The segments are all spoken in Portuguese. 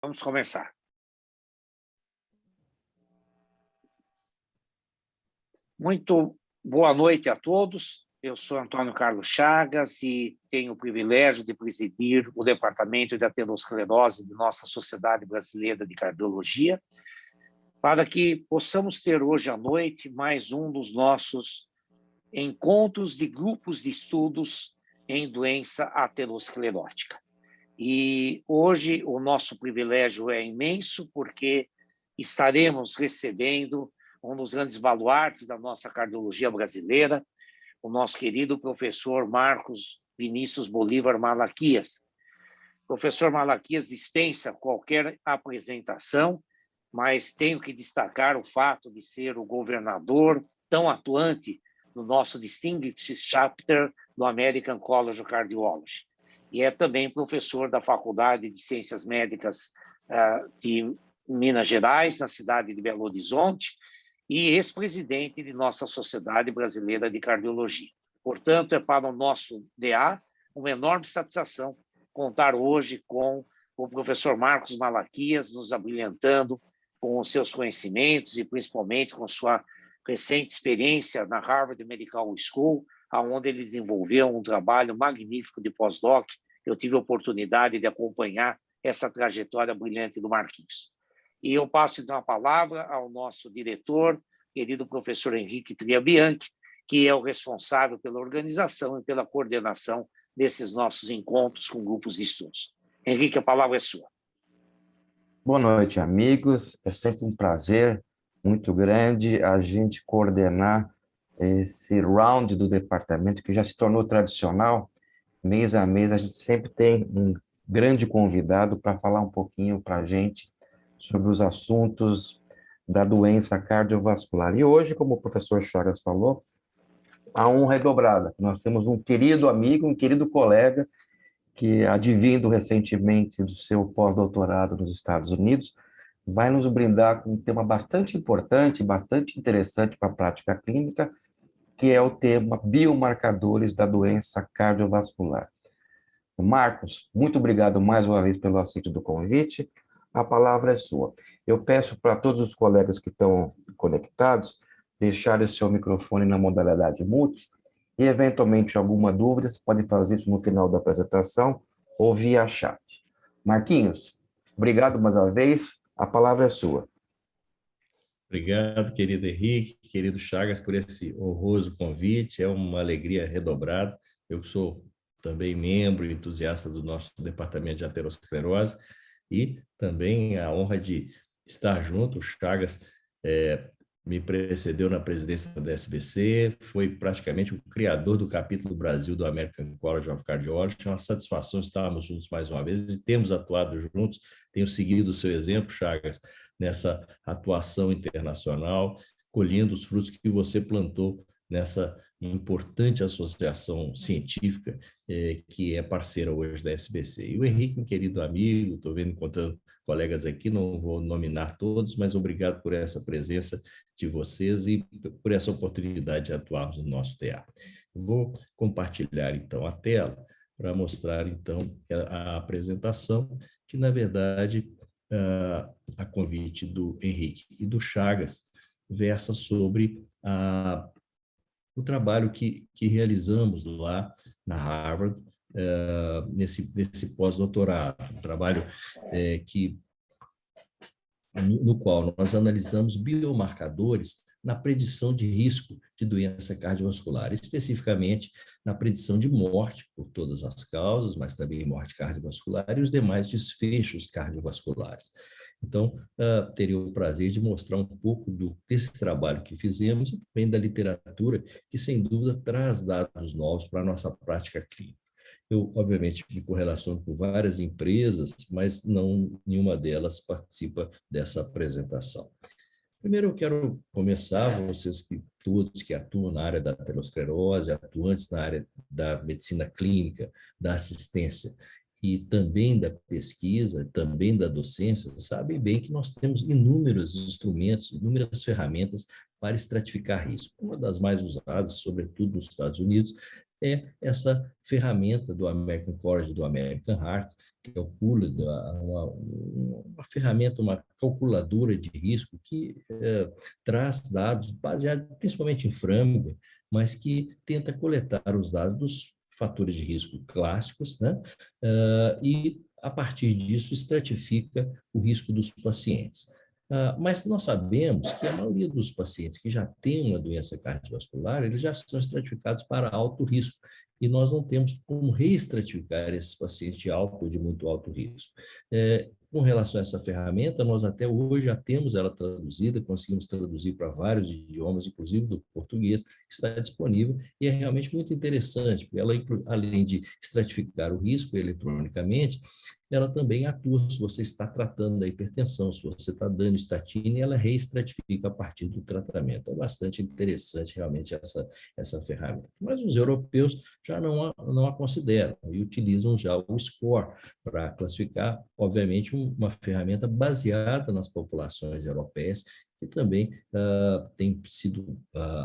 Vamos começar. Muito boa noite a todos. Eu sou Antônio Carlos Chagas e tenho o privilégio de presidir o Departamento de Aterosclerose de nossa Sociedade Brasileira de Cardiologia, para que possamos ter hoje à noite mais um dos nossos encontros de grupos de estudos em doença aterosclerótica. E hoje o nosso privilégio é imenso, porque estaremos recebendo um dos grandes baluartes da nossa cardiologia brasileira, o nosso querido professor Marcos Vinícius Bolívar Malaquias. O professor Malaquias dispensa qualquer apresentação, mas tenho que destacar o fato de ser o governador tão atuante no nosso Distinguished Chapter do American College of Cardiology. E é também professor da Faculdade de Ciências Médicas de Minas Gerais, na cidade de Belo Horizonte, e ex-presidente de nossa Sociedade Brasileira de Cardiologia. Portanto, é para o nosso DA uma enorme satisfação contar hoje com o professor Marcos Malaquias, nos abrilhantando com os seus conhecimentos e principalmente com sua recente experiência na Harvard Medical School, onde ele desenvolveu um trabalho magnífico de pós-doc. Eu tive a oportunidade de acompanhar essa trajetória brilhante do Marquinhos. E eu passo, então, a palavra ao nosso diretor, querido professor Henrique Triabianchi, que é o responsável pela organização e pela coordenação desses nossos encontros com grupos de estudos. Henrique, a palavra é sua. Boa noite, amigos. É sempre um prazer muito grande a gente coordenar esse round do departamento, que já se tornou tradicional. Mês a mês, a gente sempre tem um grande convidado para falar um pouquinho para a gente sobre os assuntos da doença cardiovascular. E hoje, como o professor Chagas falou, a honra é dobrada. Nós temos um querido amigo, um querido colega, que, advindo recentemente do seu pós-doutorado nos Estados Unidos, vai nos brindar com um tema bastante importante, bastante interessante para a prática clínica, que é o tema biomarcadores da doença cardiovascular. Marcos, muito obrigado mais uma vez pelo aceite do convite. A palavra é sua. Eu peço para todos os colegas que estão conectados deixarem o seu microfone na modalidade mute e, eventualmente, alguma dúvida, você pode fazer isso no final da apresentação ou via chat. Marquinhos, obrigado mais uma vez. A palavra é sua. Obrigado, querido Henrique, querido Chagas, por esse honroso convite. É uma alegria redobrada. Eu sou também membro e entusiasta do nosso departamento de aterosclerose e também a honra de estar junto. O Chagas me precedeu na presidência da SBC, foi praticamente o criador do capítulo do Brasil do American College of Cardiology. É uma satisfação estarmos juntos mais uma vez e temos atuado juntos. Tenho seguido o seu exemplo, Chagas, nessa atuação internacional, colhendo os frutos que você plantou nessa importante associação científica que é parceira hoje da SBC. E o Henrique, um querido amigo, estou vendo, encontrando colegas aqui, não vou nominar todos, mas obrigado por essa presença de vocês e por essa oportunidade de atuarmos no nosso TA. Vou compartilhar, então, a tela para mostrar, então, a apresentação, que, na verdade, a convite do Henrique e do Chagas, versa sobre o trabalho que realizamos lá na Harvard, nesse pós-doutorado, um trabalho no qual nós analisamos biomarcadores na predição de risco de doença cardiovascular, especificamente na predição de morte por todas as causas, mas também morte cardiovascular e os demais desfechos cardiovasculares. Então, teria o prazer de mostrar um pouco desse trabalho que fizemos e também da literatura, que, sem dúvida, traz dados novos para a nossa prática clínica. Eu, obviamente, me correlaciono com várias empresas, mas nenhuma delas participa dessa apresentação. Primeiro, eu quero começar, todos que atuam na área da aterosclerose, atuantes na área da medicina clínica, da assistência e também da pesquisa, também da docência, sabem bem que nós temos inúmeros instrumentos, inúmeras ferramentas para estratificar risco. Uma das mais usadas, sobretudo nos Estados Unidos, é essa ferramenta do American College, do American Heart, calcula, uma ferramenta, uma calculadora de risco que traz dados baseados principalmente em Framingham, mas que tenta coletar os dados dos fatores de risco clássicos, né? E, a partir disso, estratifica o risco dos pacientes. Mas nós sabemos que a maioria dos pacientes que já têm uma doença cardiovascular, eles já são estratificados para alto risco, e nós não temos como reestratificar esses pacientes de alto ou de muito alto risco. Com relação a essa ferramenta, nós até hoje já temos ela traduzida, conseguimos traduzir para vários idiomas, inclusive do português, está disponível, e é realmente muito interessante, porque ela, além de estratificar o risco eletronicamente, ela também atua se você está tratando da hipertensão, se você está dando estatina, e ela reestratifica a partir do tratamento. É bastante interessante realmente essa ferramenta. Mas os europeus já não a consideram e utilizam já o SCORE para classificar, obviamente, uma ferramenta baseada nas populações europeias, que também tem sido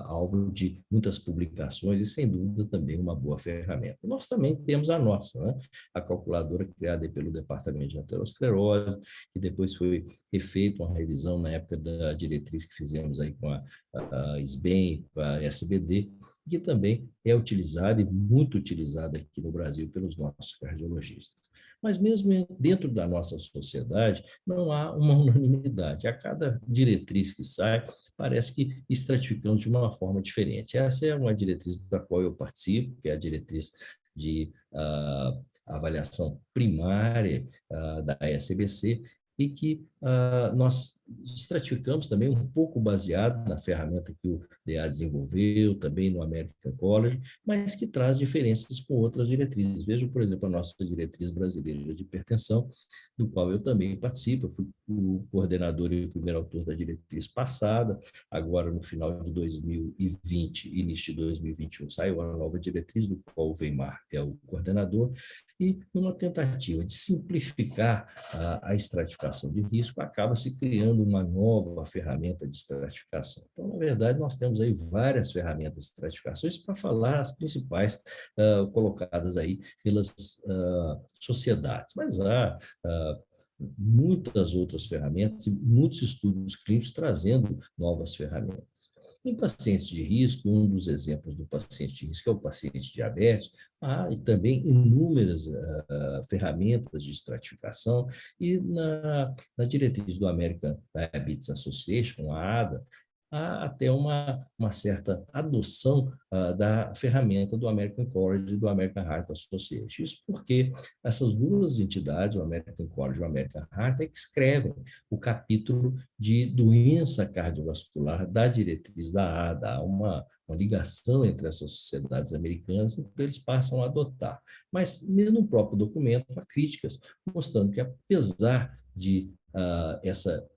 alvo de muitas publicações e, sem dúvida, também uma boa ferramenta. Nós também temos a nossa, né? A calculadora criada pelo Departamento de Aterosclerose, que depois foi refeita uma revisão na época da diretriz que fizemos aí com a SBEM, a SBD, que também é utilizada e muito utilizada aqui no Brasil pelos nossos cardiologistas. Mas mesmo dentro da nossa sociedade, não há uma unanimidade. A cada diretriz que sai, parece que estratificamos de uma forma diferente. Essa é uma diretriz da qual eu participo, que é a diretriz de avaliação primária da SBC, e que nós estratificamos também um pouco baseado na ferramenta que o DA desenvolveu, também no American College, mas que traz diferenças com outras diretrizes. Vejo, por exemplo, a nossa diretriz brasileira de hipertensão, do qual eu também participo. Eu fui o coordenador e o primeiro autor da diretriz passada. Agora, no final de 2020, início de 2021, saiu a nova diretriz, do qual o Weimar é o coordenador, e numa tentativa de simplificar a estratificação de risco, acaba se criando uma nova ferramenta de estratificação. Então, na verdade, nós temos aí várias ferramentas de estratificações para falar as principais colocadas aí pelas sociedades, mas há muitas outras ferramentas e muitos estudos clínicos trazendo novas ferramentas. Em pacientes de risco, um dos exemplos do paciente de risco é o paciente diabético, há também inúmeras ferramentas de estratificação, e na diretriz do American Diabetes Association, a ADA, há até uma certa adoção da ferramenta do American College e do American Heart Association. Isso porque essas duas entidades, o American College e o American Heart, é que escrevem o capítulo de doença cardiovascular da diretriz da ADA. Há uma ligação entre essas sociedades americanas, então eles passam a adotar. Mas, no próprio documento, há críticas mostrando que, apesar de essa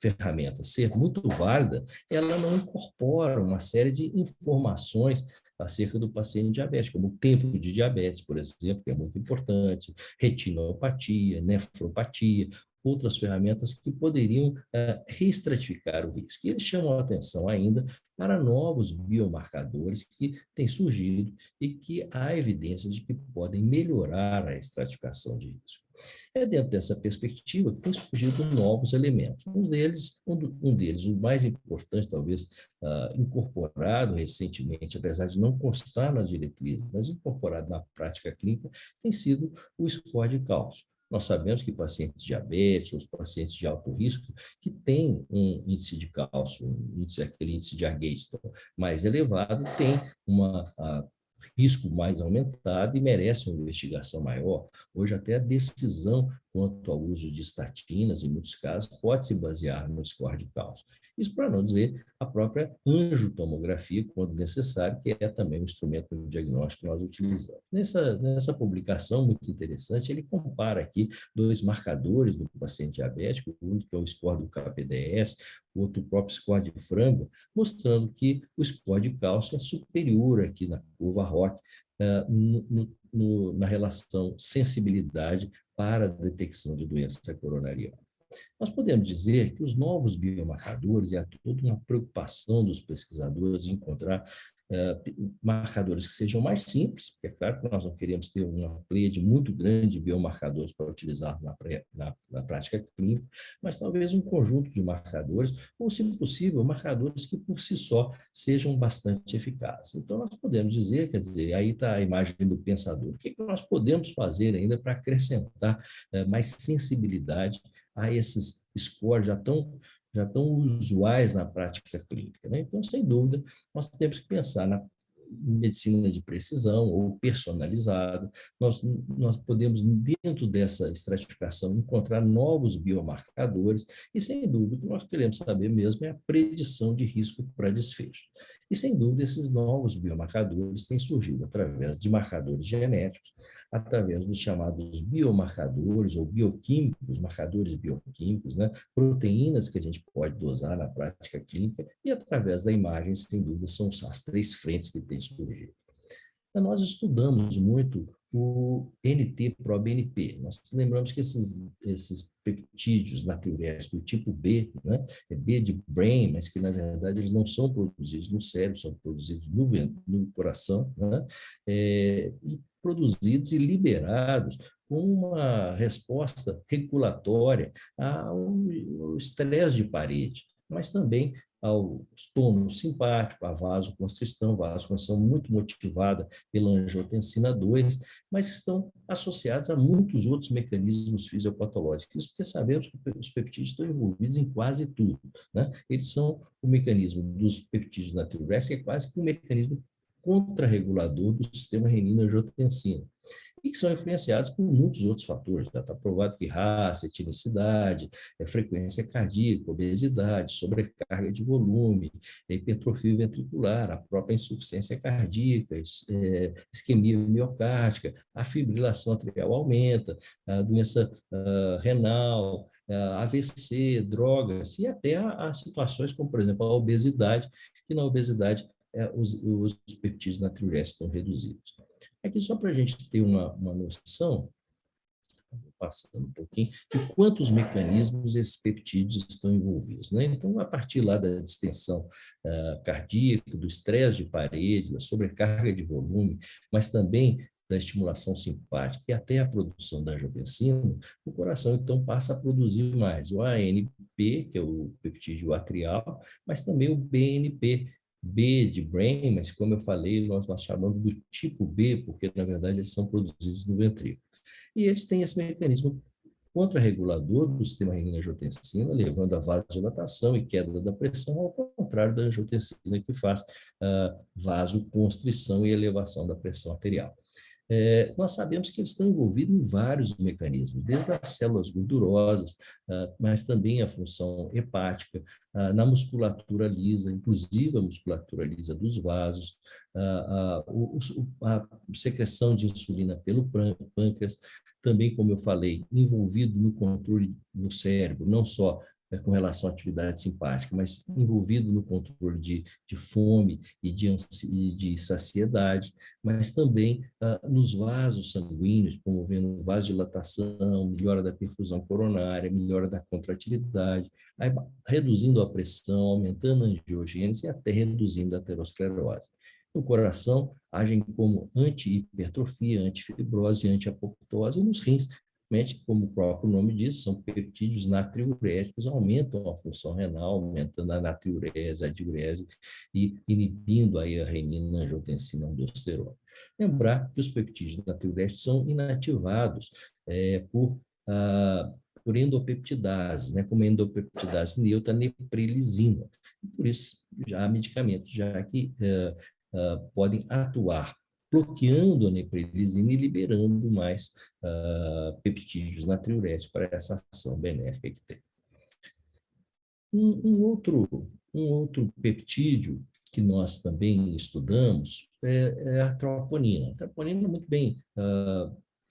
ferramenta ser muito válida, ela não incorpora uma série de informações acerca do paciente diabético, como o tempo de diabetes, por exemplo, que é muito importante, retinopatia, nefropatia, outras ferramentas que poderiam reestratificar o risco. E eles chamam a atenção ainda para novos biomarcadores que têm surgido e que há evidências de que podem melhorar a estratificação de risco. É dentro dessa perspectiva que têm surgido novos elementos. Um deles, o mais importante, talvez, incorporado recentemente, apesar de não constar nas diretrizes, mas incorporado na prática clínica, tem sido o score de cálcio. Nós sabemos que pacientes diabéticos, pacientes de alto risco, que têm um índice de cálcio, aquele índice de Agatston mais elevado, tem risco mais aumentado e merece uma investigação maior. Hoje, até a decisão quanto ao uso de estatinas, em muitos casos, pode se basear no score de cálcio. Isso para não dizer a própria angiotomografia, quando necessário, que é também um instrumento de diagnóstico que nós utilizamos. Nessa publicação muito interessante, ele compara aqui dois marcadores do paciente diabético, um que é o score do KPDS, o outro o próprio score de Framingham, mostrando que o score de cálcio é superior aqui na curva ROC, na relação sensibilidade para a detecção de doença coronariana. Nós podemos dizer que os novos biomarcadores, e há toda uma preocupação dos pesquisadores de encontrar marcadores que sejam mais simples, porque é claro que nós não queremos ter uma pleiade muito grande de biomarcadores para utilizar na prática clínica, mas talvez um conjunto de marcadores, ou, se possível, marcadores que por si só sejam bastante eficazes. Então, nós podemos dizer, quer dizer, aí está a imagem do pensador, o que nós podemos fazer ainda para acrescentar mais sensibilidade a esses scores já tão usuais na prática clínica, né? Então, sem dúvida, nós temos que pensar na medicina de precisão ou personalizada. Nós podemos, dentro dessa estratificação, encontrar novos biomarcadores e, sem dúvida, o que nós queremos saber mesmo é a predição de risco para desfecho. E, sem dúvida, esses novos biomarcadores têm surgido através de marcadores genéticos, através dos chamados biomarcadores ou bioquímicos, marcadores bioquímicos, né? Proteínas que a gente pode dosar na prática clínica e através da imagem, sem dúvida, são as três frentes que têm surgido. Então, nós estudamos muito o NT-proBNP. Nós lembramos que esses peptídeos natriuréticos do tipo B, né, é B de brain, mas que na verdade eles não são produzidos no cérebro, são produzidos no coração, né, e produzidos e liberados com uma resposta regulatória ao estresse de parede, mas também ao tônus simpático, à vasoconstrição muito motivada pela angiotensina 2, mas que estão associados a muitos outros mecanismos fisiopatológicos. Isso porque sabemos que os peptídeos estão envolvidos em quase tudo, né? Eles são o mecanismo dos peptídeos natriuréticos, que é quase que um mecanismo contrarregulador do sistema renina-angiotensina, e que são influenciados por muitos outros fatores. Já está provado que raça, etnicidade, frequência cardíaca, obesidade, sobrecarga de volume, hipertrofia ventricular, a própria insuficiência cardíaca, isquemia miocárdica, a fibrilação atrial aumenta, a doença renal, AVC, drogas, e até a situações como, por exemplo, a obesidade, que na obesidade os peptídeos natriuréticos estão reduzidos. Aqui, só para a gente ter uma noção, passando um pouquinho, de quantos mecanismos esses peptídeos estão envolvidos, né? Então, a partir lá da distensão cardíaca, do estresse de parede, da sobrecarga de volume, mas também da estimulação simpática e até a produção da angiotensina, o coração, então, passa a produzir mais o ANP, que é o peptídeo atrial, mas também o BNP, B de brain, mas como eu falei, nós chamamos do tipo B, porque na verdade eles são produzidos no ventrículo. E eles têm esse mecanismo contrarregulador do sistema renina-angiotensina, levando a vasodilatação e queda da pressão, ao contrário da angiotensina, que faz vasoconstrição e elevação da pressão arterial. Nós sabemos que eles estão envolvidos em vários mecanismos, desde as células gordurosas, mas também a função hepática, na musculatura lisa, inclusive a musculatura lisa dos vasos, a secreção de insulina pelo pâncreas, também, como eu falei, envolvido no controle no cérebro, não só com relação à atividade simpática, mas envolvido no controle de fome e de saciedade, mas também nos vasos sanguíneos, promovendo vasodilatação, melhora da perfusão coronária, melhora da contratilidade, reduzindo a pressão, aumentando a angiogênese e até reduzindo a aterosclerose. No coração, agem como anti-hipertrofia, antifibrose e anti-apoptose, e nos rins, como o próprio nome diz, são peptídeos natriuréticos, aumentam a função renal, aumentando a natriurese, a diurese e inibindo aí a renina, angiotensina, aldosterona. Lembrar que os peptídeos natriuréticos são inativados por endopeptidases, né, como a endopeptidase neutra, neprilisina. Por isso, já há medicamentos que podem atuar bloqueando a neprilisina e liberando mais peptídeos natriuréticos para essa ação benéfica que tem. Um outro peptídeo que nós também estudamos é a troponina. A troponina é muito bem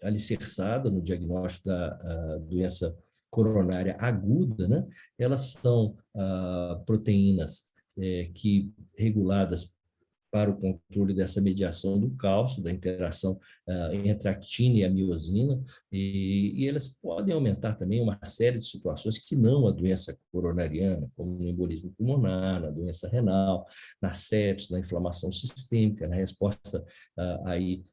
alicerçada no diagnóstico da doença coronária aguda, né? Elas são proteínas que reguladas para o controle dessa mediação do cálcio, da interação entre a actina e a miosina, e elas podem aumentar também uma série de situações que não a doença coronariana, como no embolismo pulmonar, na doença renal, na sepsis, na inflamação sistêmica, na resposta aí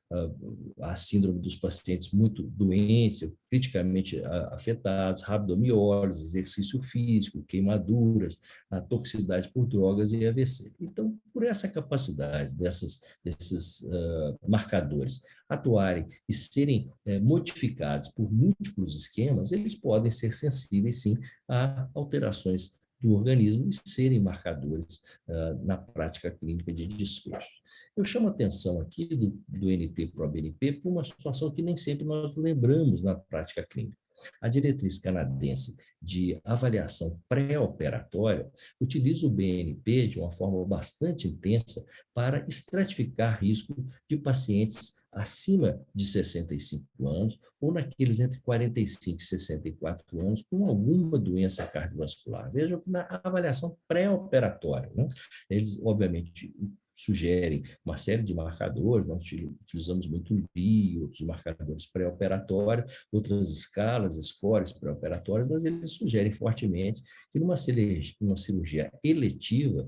a síndrome dos pacientes muito doentes, criticamente afetados, rabdomiólise, exercício físico, queimaduras, a toxicidade por drogas e AVC. Então, por essa capacidade desses marcadores atuarem e serem modificados por múltiplos esquemas, eles podem ser sensíveis, sim, a alterações do organismo e serem marcadores na prática clínica de desfecho. Eu chamo a atenção aqui do NT-proBNP por uma situação que nem sempre nós lembramos na prática clínica. A diretriz canadense de avaliação pré-operatória utiliza o BNP de uma forma bastante intensa para estratificar risco de pacientes acima de 65 anos ou naqueles entre 45 e 64 anos com alguma doença cardiovascular. Vejam que na avaliação pré-operatória, né, eles, obviamente, sugerem uma série de marcadores, nós utilizamos muito o LI, outros marcadores pré-operatórios, outras escalas, scores pré-operatórios, mas eles sugerem fortemente que numa cirurgia eletiva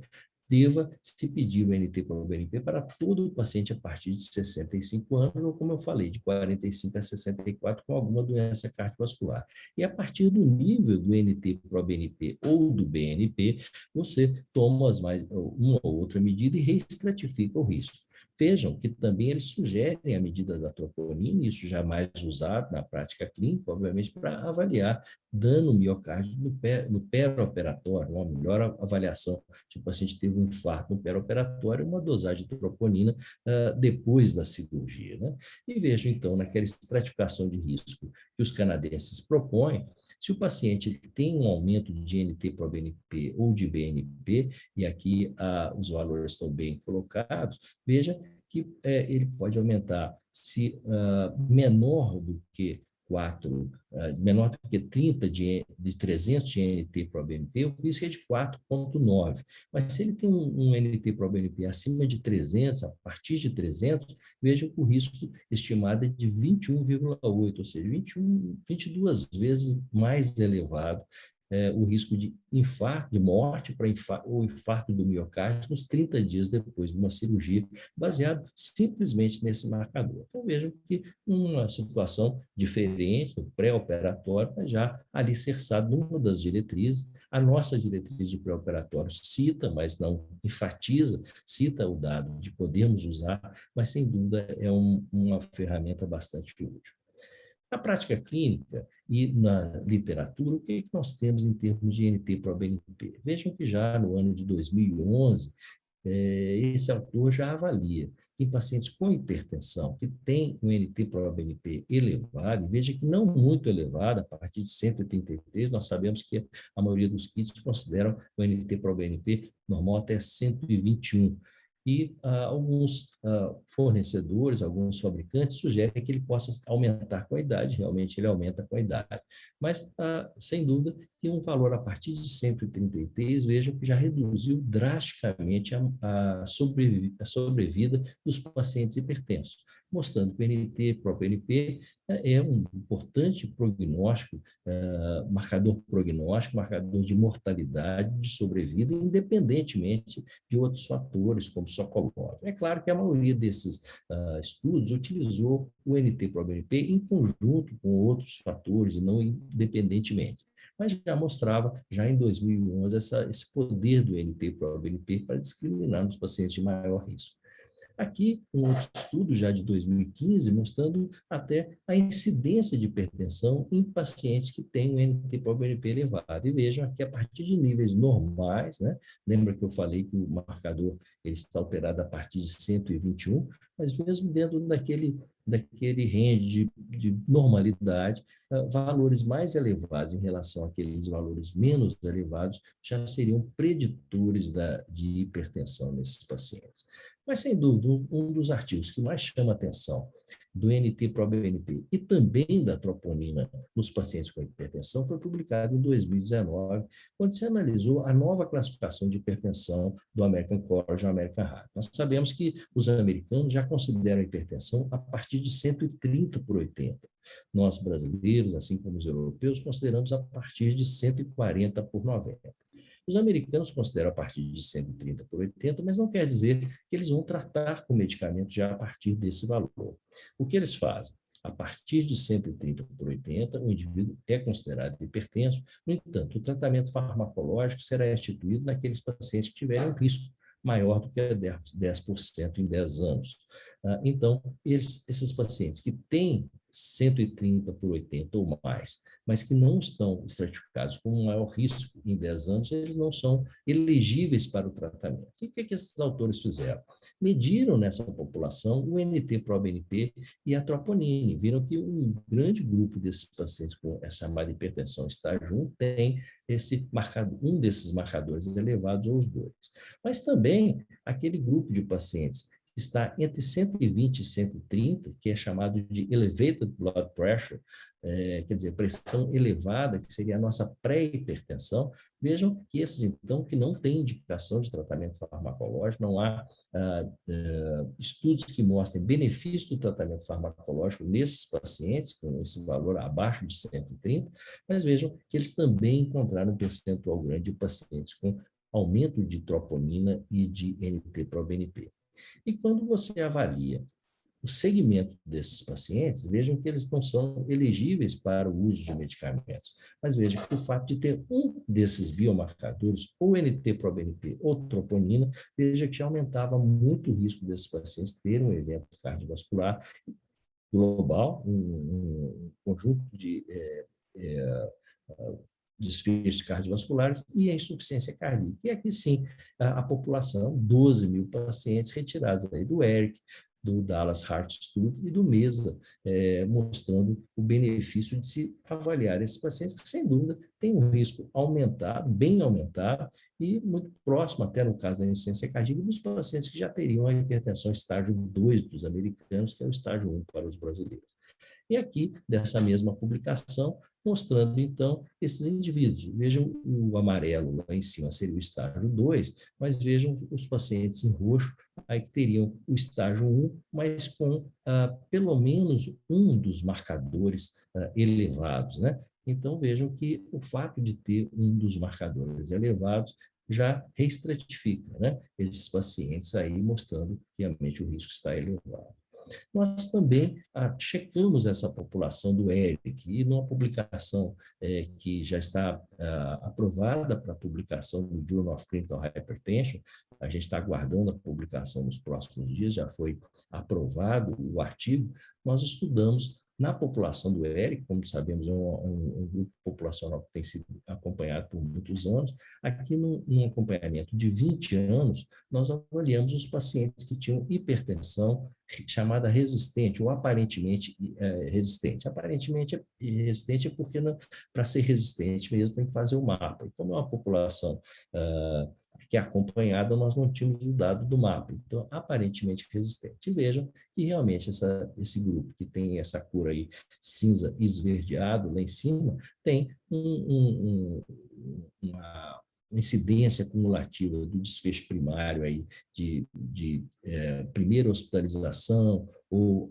deva se pedir o NT-proBNP para todo o paciente a partir de 65 anos, ou como eu falei, de 45 a 64 com alguma doença cardiovascular. E a partir do nível do NT-proBNP ou do BNP, você toma uma ou outra medida e reestratifica o risco. Vejam que também eles sugerem a medida da troponina, isso jamais usado na prática clínica, obviamente, para avaliar dano miocárdio no perioperatório, uma melhor avaliação se o paciente teve um infarto no perioperatório, uma dosagem de troponina depois da cirurgia, né? E vejam, então, naquela estratificação de risco que os canadenses propõem, se o paciente tem um aumento de NT-proBNP ou de BNP, e aqui os valores estão bem colocados, veja que ele pode aumentar se menor do que 30 de 300 de NT-proBNP, o risco é de 4,9. Mas se ele tem um NT-proBNP acima de 300, a partir de 300, veja que o risco estimado é de 21,8, ou seja, 22 vezes mais elevado o risco de infarto, de morte ou infarto do miocárdio nos 30 dias depois de uma cirurgia, baseado simplesmente nesse marcador. Então, vejam que uma situação diferente, do pré-operatório, mas já alicerçado numa das diretrizes. A nossa diretriz de pré-operatório cita, mas não enfatiza, cita o dado de podermos usar, mas, sem dúvida, é uma ferramenta bastante útil. Na prática clínica e na literatura, o que é que nós temos em termos de NT-proBNP? Vejam que já no ano de 2011, esse autor já avalia que em pacientes com hipertensão que têm um NT-proBNP elevado, e veja que não muito elevado, a partir de 133, nós sabemos que a maioria dos kits consideram o NT-proBNP normal até 121. E alguns fornecedores, alguns fabricantes sugerem que ele possa aumentar com a idade, realmente ele aumenta com a idade. Mas, sem dúvida, que um valor a partir de 133, vejam que já reduziu drasticamente a sobrevida dos pacientes hipertensos, mostrando que o NT-proBNP é um importante prognóstico, marcador prognóstico, marcador de mortalidade, de sobrevida, independentemente de outros fatores, como Sokolov. É claro que a maioria desses estudos utilizou o NT-proBNP em conjunto com outros fatores e não independentemente. Mas já mostrava, já em 2011, esse poder do NT-proBNP para discriminar nos pacientes de maior risco. Aqui, um outro estudo já de 2015, mostrando até a incidência de hipertensão em pacientes que têm um NT-proBNP elevado. E vejam aqui, a partir de níveis normais, né? Lembra que eu falei que o marcador ele está alterado a partir de 121, mas mesmo dentro daquele range de normalidade, valores mais elevados em relação àqueles valores menos elevados já seriam preditores de hipertensão nesses pacientes. Mas, sem dúvida, um dos artigos que mais chama a atenção do NT-proBNP e também da troponina nos pacientes com hipertensão foi publicado em 2019, quando se analisou a nova classificação de hipertensão do American College e American Heart. Nós sabemos que os americanos já consideram a hipertensão a partir de 130/80. Nós, brasileiros, assim como os europeus, consideramos a partir de 140/90. Os americanos consideram a partir de 130/80, mas não quer dizer que eles vão tratar com medicamento já a partir desse valor. O que eles fazem? A partir de 130/80, o indivíduo é considerado hipertenso. No entanto, o tratamento farmacológico será instituído naqueles pacientes que tiverem um risco maior do que 10% em 10 anos. Então, esses pacientes que têm 130/80 ou mais, mas que não estão estratificados com um maior risco em 10 anos, eles não são elegíveis para o tratamento. E o que esses autores fizeram? Mediram nessa população o NT-proBNP e a troponina. Viram que um grande grupo desses pacientes com essa chamada hipertensão estágio 1 tem um desses marcadores elevados ou os dois. Mas também aquele grupo de pacientes está entre 120 e 130, que é chamado de elevated blood pressure, quer dizer, pressão elevada, que seria a nossa pré-hipertensão. Vejam que esses, então, que não têm indicação de tratamento farmacológico, não há estudos que mostrem benefício do tratamento farmacológico nesses pacientes, com esse valor abaixo de 130, mas vejam que eles também encontraram um percentual grande de pacientes com aumento de troponina e de NT-proBNP. E quando você avalia o segmento desses pacientes, vejam que eles não são elegíveis para o uso de medicamentos. Mas vejam que o fato de ter um desses biomarcadores, ou NT-proBNP ou troponina, veja que já aumentava muito o risco desses pacientes terem um evento cardiovascular global, um conjunto de desfechos cardiovasculares e a insuficiência cardíaca. E aqui sim, a população, 12 mil pacientes retirados aí do ERIC, do Dallas Heart Study e do MESA, mostrando o benefício de se avaliar esses pacientes que, sem dúvida, têm um risco aumentado, bem aumentado, e muito próximo, até no caso da insuficiência cardíaca, dos pacientes que já teriam a hipertensão estágio 2 dos americanos, que é o estágio 1 para os brasileiros. E aqui, dessa mesma publicação, mostrando, então, esses indivíduos. Vejam o amarelo lá em cima, seria o estágio 2, mas vejam os pacientes em roxo, aí que teriam o estágio 1, mas com pelo menos um dos marcadores elevados, né? Então, vejam que o fato de ter um dos marcadores elevados já reestratifica, né, esses pacientes aí, mostrando que realmente o risco está elevado. Nós também checamos essa população do ERIC e numa publicação que já está aprovada para publicação no Journal of Clinical Hypertension. A gente está aguardando a publicação nos próximos dias, já foi aprovado o artigo. Nós estudamos na população do ERIC, como sabemos, é um grupo populacional que tem sido acompanhado por muitos anos. Aqui, num acompanhamento de 20 anos, nós avaliamos os pacientes que tinham hipertensão chamada resistente ou aparentemente resistente. Aparentemente resistente porque para ser resistente mesmo tem que fazer o mapa. E como é uma população que é acompanhada, nós não tínhamos o dado do mapa. Então, aparentemente resistente. E vejam que realmente esse grupo que tem essa cor aí cinza esverdeado lá em cima, tem uma incidência cumulativa do desfecho primário aí de primeira hospitalização, ou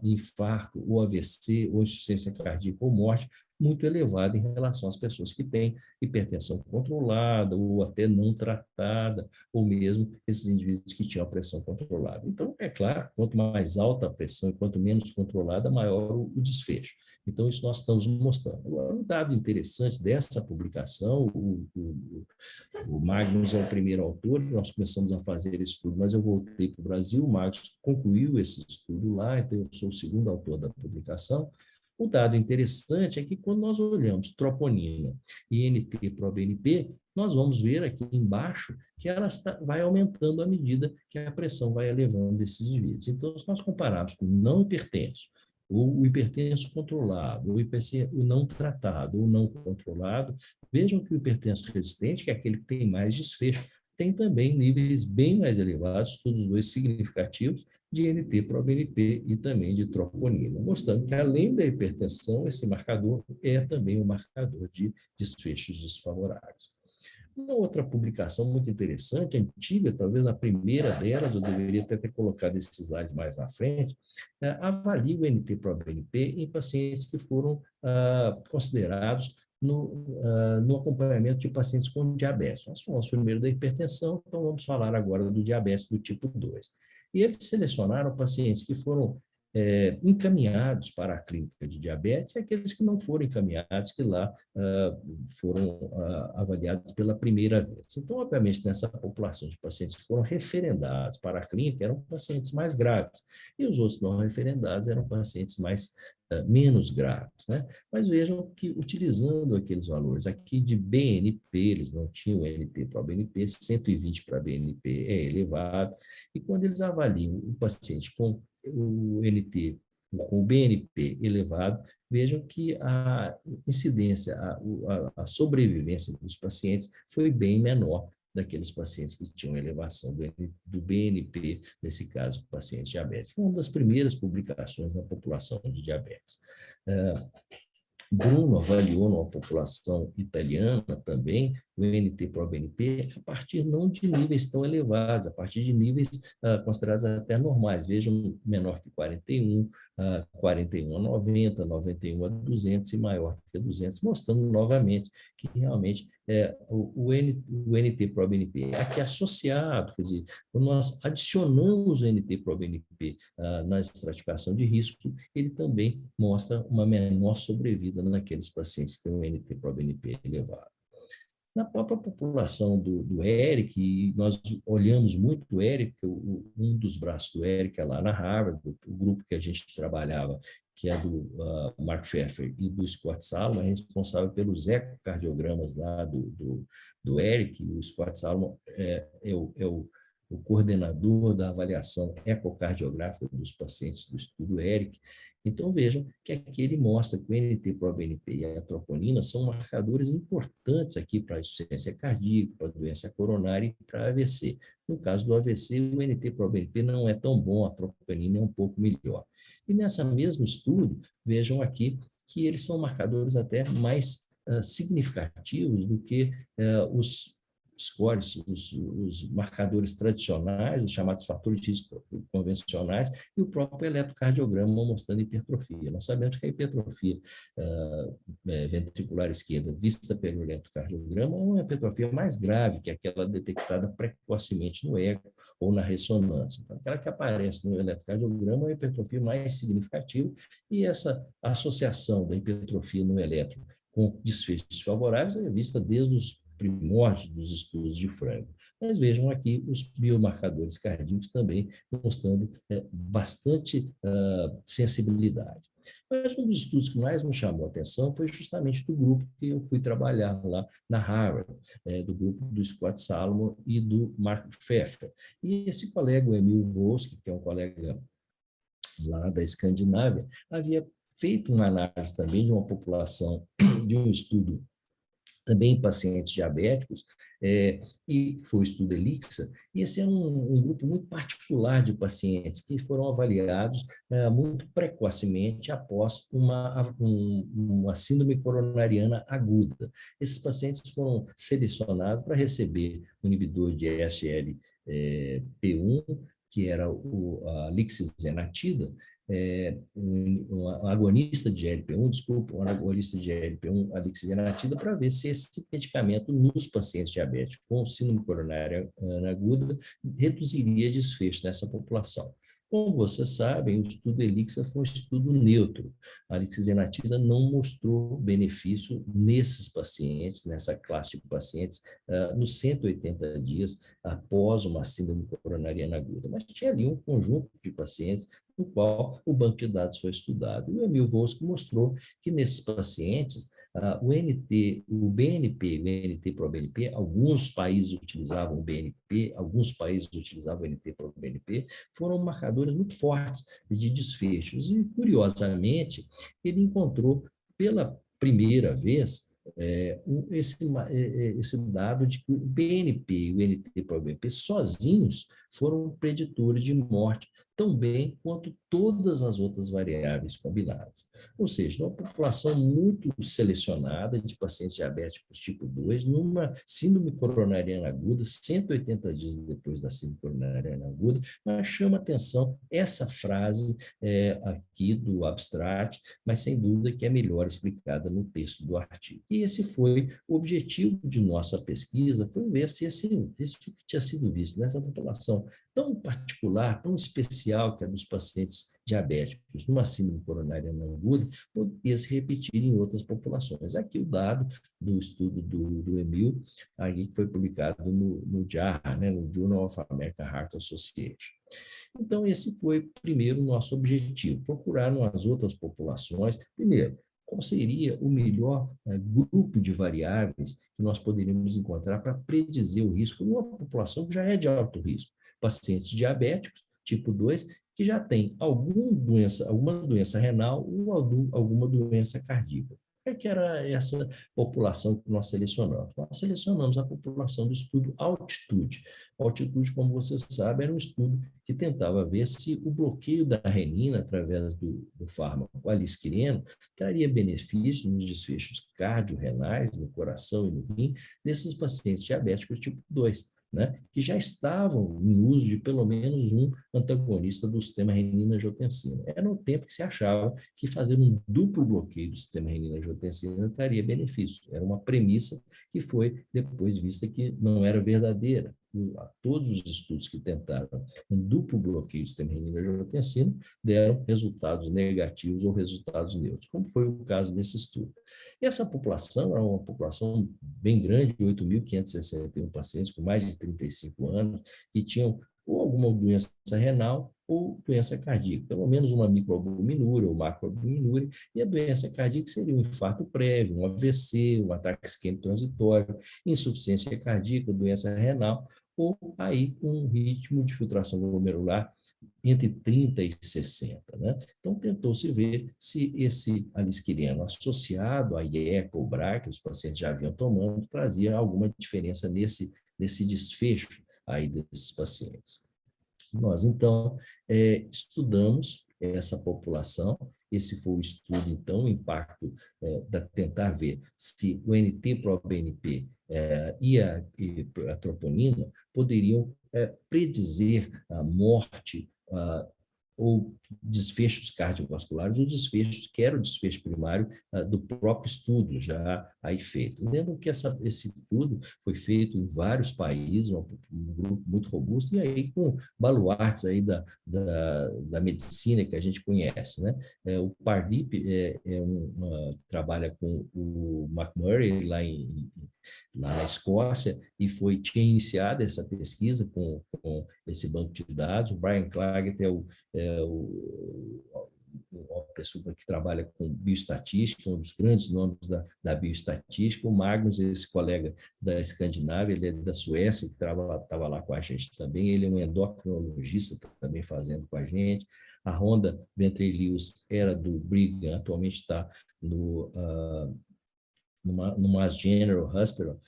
infarto, ou AVC, ou insuficiência cardíaca ou morte, muito elevada em relação às pessoas que têm hipertensão controlada, ou até não tratada, ou mesmo esses indivíduos que tinham a pressão controlada. Então, é claro, quanto mais alta a pressão e quanto menos controlada, maior o desfecho. Então, isso nós estamos mostrando. Agora, um dado interessante dessa publicação, o Magnus é o primeiro autor, nós começamos a fazer esse estudo, mas eu voltei para o Brasil, o Magnus concluiu esse estudo lá, então eu sou o segundo autor da publicação. O dado interessante é que quando nós olhamos troponina e NT-proBNP, nós vamos ver aqui embaixo que ela vai aumentando à medida que a pressão vai elevando esses indivíduos. Então, se nós compararmos com o não hipertenso, ou o hipertenso controlado, ou o não tratado, ou não controlado, vejam que o hipertenso resistente, que é aquele que tem mais desfecho, tem também níveis bem mais elevados, todos os dois significativos, de NT-proBNP e também de troponina, mostrando que, além da hipertensão, esse marcador é também um marcador de desfechos desfavoráveis. Uma outra publicação muito interessante, antiga, talvez a primeira delas, eu deveria até ter colocado esses slides mais na frente, avalia o NT-proBNP em pacientes que foram considerados no acompanhamento de pacientes com diabetes. Nós falamos primeiro da hipertensão, então vamos falar agora do diabetes do tipo 2. E eles selecionaram pacientes que foram encaminhados para a clínica de diabetes e aqueles que não foram encaminhados, que lá foram avaliados pela primeira vez. Então, obviamente, nessa população de pacientes que foram referendados para a clínica, eram pacientes mais graves, e os outros não referendados eram pacientes menos graves, né? Mas vejam que, utilizando aqueles valores aqui de BNP, eles não tinham NT para BNP, 120 para BNP é elevado, e quando eles avaliam o paciente com o NT, com o BNP elevado, vejam que a incidência, a sobrevivência dos pacientes foi bem menor daqueles pacientes que tinham elevação do BNP, nesse caso, pacientes diabéticos. Foi uma das primeiras publicações na população de diabetes. Bruno avaliou numa população italiana também o NT-proBNP a partir não de níveis tão elevados, a partir de níveis considerados até normais. Vejam, menor que 41, 41 a 90, 91 a 200 e maior que 200, mostrando novamente que realmente o NT-proBNP aqui associado, quer dizer, quando nós adicionamos o NT-proBNP na estratificação de risco, ele também mostra uma menor sobrevida naqueles pacientes que têm um NT-proBNP elevado. Na própria população do ERIC, e nós olhamos muito o ERIC, um dos braços do ERIC é lá na Harvard, o grupo que a gente trabalhava, que é do Mark Pfeffer e do Scott Salomon, é responsável pelos ecocardiogramas lá do ERIC. O Scott Salomon é o coordenador da avaliação ecocardiográfica dos pacientes do estudo ERIC. Então, vejam que aqui ele mostra que o NT-proBNP e a troponina são marcadores importantes aqui para a insuficiência cardíaca, para a doença coronária e para a AVC. No caso do AVC, o NT-proBNP não é tão bom, a troponina é um pouco melhor. E nessa mesmo estudo, vejam aqui que eles são marcadores até mais significativos do que os scores, os marcadores tradicionais, os chamados fatores de risco convencionais, e o próprio eletrocardiograma mostrando hipertrofia. Nós sabemos que a hipertrofia ventricular esquerda vista pelo eletrocardiograma é uma hipertrofia mais grave que aquela detectada precocemente no eco ou na ressonância. Então, aquela que aparece no eletrocardiograma é uma hipertrofia mais significativa, e essa associação da hipertrofia no eletro com desfechos favoráveis é vista desde os primórdios dos estudos de frango. Mas vejam aqui os biomarcadores cardíacos também mostrando bastante sensibilidade. Mas um dos estudos que mais nos chamou a atenção foi justamente do grupo que eu fui trabalhar lá na Harvard, do grupo do Scott Salomon e do Mark Pfeffer. E esse colega, o Emil Volsky, que é um colega lá da Escandinávia, havia feito uma análise também de uma população, de um estudo também em pacientes diabéticos, e foi o estudo ELIXA, e esse é um grupo muito particular de pacientes que foram avaliados muito precocemente após uma síndrome coronariana aguda. Esses pacientes foram selecionados para receber o inibidor de SGLT1, que era a lixisenatida, um agonista de GLP-1, um agonista de GLP-1, a lixisenatida, para ver se esse medicamento nos pacientes diabéticos com síndrome coronária aguda reduziria desfecho nessa população. Como vocês sabem, o estudo ELIXA foi um estudo neutro. A lixisenatida não mostrou benefício nesses pacientes, nessa classe de pacientes, nos 180 dias após uma síndrome coronariana aguda. Mas tinha ali um conjunto de pacientes no qual o banco de dados foi estudado. E o Emil Volsky mostrou que nesses pacientes, o BNP, o NT-proBNP, alguns países utilizavam o BNP, alguns países utilizavam o NT-proBNP, foram marcadores muito fortes de desfechos. E, curiosamente, ele encontrou pela primeira vez esse dado de que o BNP e o NT-proBNP sozinhos foram preditores de morte tão bem quanto todas as outras variáveis combinadas. Ou seja, uma população muito selecionada de pacientes diabéticos tipo 2, numa síndrome coronariana aguda, 180 dias depois da síndrome coronariana aguda, mas chama atenção essa frase aqui do abstract, mas sem dúvida que é melhor explicada no texto do artigo. E esse foi o objetivo de nossa pesquisa, foi ver se isso que tinha sido visto nessa população tão particular, tão especial, que é dos pacientes diabéticos numa síndrome coronariana aguda, poderia se repetir em outras populações. Aqui o dado do estudo do Emil, aí que foi publicado no JAHA, no Journal of American Heart Association. Então, esse foi, primeiro, o nosso objetivo, procurar nas outras populações, primeiro, qual seria o melhor grupo de variáveis que nós poderíamos encontrar para predizer o risco numa população que já é de alto risco. Pacientes diabéticos, tipo 2, que já tem alguma doença renal ou alguma doença cardíaca. É que era essa população que nós selecionamos. Nós selecionamos a população do estudo Altitude. Altitude, como você sabe, era um estudo que tentava ver se o bloqueio da renina através do fármaco alisquireno traria benefícios nos desfechos cardiorrenais, no coração e no rim, desses pacientes diabéticos tipo 2. Que já estavam em uso de pelo menos um antagonista do sistema renina-angiotensina. Era no tempo que se achava que fazer um duplo bloqueio do sistema renina-angiotensina traria benefício. Era uma premissa que foi depois vista que não era verdadeira. Todos os estudos que tentaram um duplo bloqueio do sistema renina-angiotensina deram resultados negativos ou resultados neutros, como foi o caso desse estudo. E essa população era uma população bem grande, de 8.561 pacientes com mais de 35 anos, que tinham ou alguma doença renal ou doença cardíaca, pelo menos uma microalbuminúria ou macroalbuminúria, e a doença cardíaca seria um infarto prévio, um AVC, um ataque isquêmico transitório, insuficiência cardíaca, doença renal, ou aí um ritmo de filtração glomerular entre 30 e 60. Então, tentou-se ver se esse alisquireno associado à IECA ou BRA, que os pacientes já haviam tomando, trazia alguma diferença nesse desfecho aí desses pacientes. Nós, então, estudamos essa população. Esse foi o estudo, então, o impacto tentar ver se o NT-proBNP e a troponina poderiam predizer a morte ou desfechos cardiovasculares, ou desfechos que era o desfecho primário do próprio estudo já aí feito. Lembro que esse estudo foi feito em vários países, um grupo muito robusto, e aí com baluartes aí da medicina que a gente conhece. O Pardip trabalha com o McMurray lá na Escócia, e tinha iniciado essa pesquisa com esse banco de dados. O Brian Claggett uma pessoa que trabalha com bioestatística, um dos grandes nomes da bioestatística. O Magnus, esse colega da Escandinávia, ele é da Suécia, que estava lá com a gente também. Ele é um endocrinologista também fazendo com a gente. A Rhonda Ventrelius era do Brigham, atualmente está no Mass General Hospital.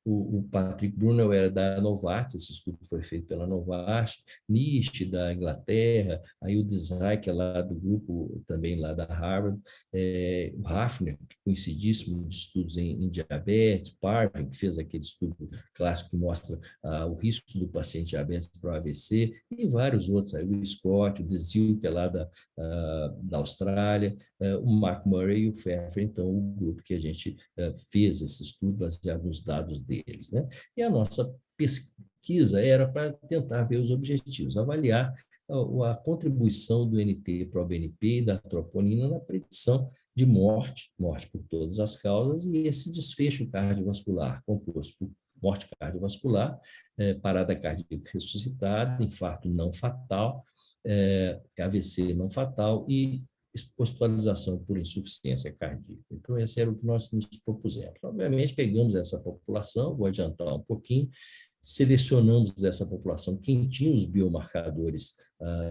O Patrick Brunel era da Novartis, esse estudo foi feito pela Novartis, Nish da Inglaterra, aí o Desai, que é lá do grupo também lá da Harvard, o Hafner, conhecidíssimo de estudos em diabetes, Parvin, que fez aquele estudo clássico que mostra o risco do paciente diabético para o AVC, e vários outros, aí o Scott, o Desil, que é lá da Austrália, o Mark Murray e o Pfeffer, então o grupo que a gente fez esse estudo baseado nos dados deles. E a nossa pesquisa era para tentar ver os objetivos, avaliar a contribuição do NT-proBNP e da troponina na predição de morte por todas as causas, e esse desfecho cardiovascular composto por morte cardiovascular, parada cardíaca ressuscitada, infarto não fatal, AVC não fatal e hospitalização por insuficiência cardíaca. Então, esse era o que nós nos propusemos. Obviamente, pegamos essa população, vou adiantar um pouquinho, selecionamos dessa população quem tinha os biomarcadores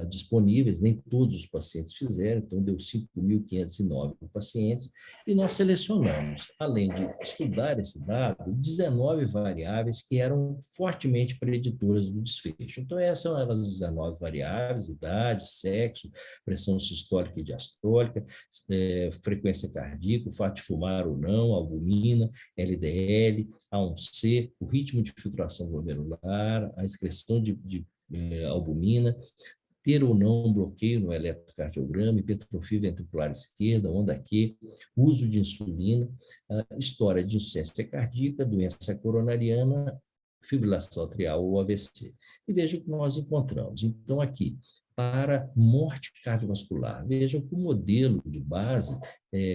disponíveis, nem todos os pacientes fizeram, então deu 5.509 pacientes, e nós selecionamos, além de estudar esse dado, 19 variáveis que eram fortemente preditoras do desfecho. Então, essas eram as 19 variáveis: idade, sexo, pressão sistólica e diastólica, frequência cardíaca, o fato de fumar ou não, albumina, LDL, A1C, o ritmo de filtração glomerular, a excreção de albumina, ter ou não um bloqueio no eletrocardiograma, hipertrofia ventricular esquerda, onda Q, uso de insulina, história de insuficiência cardíaca, doença coronariana, fibrilação atrial ou AVC. E veja o que nós encontramos. Então, aqui, para morte cardiovascular, vejam que o modelo de base,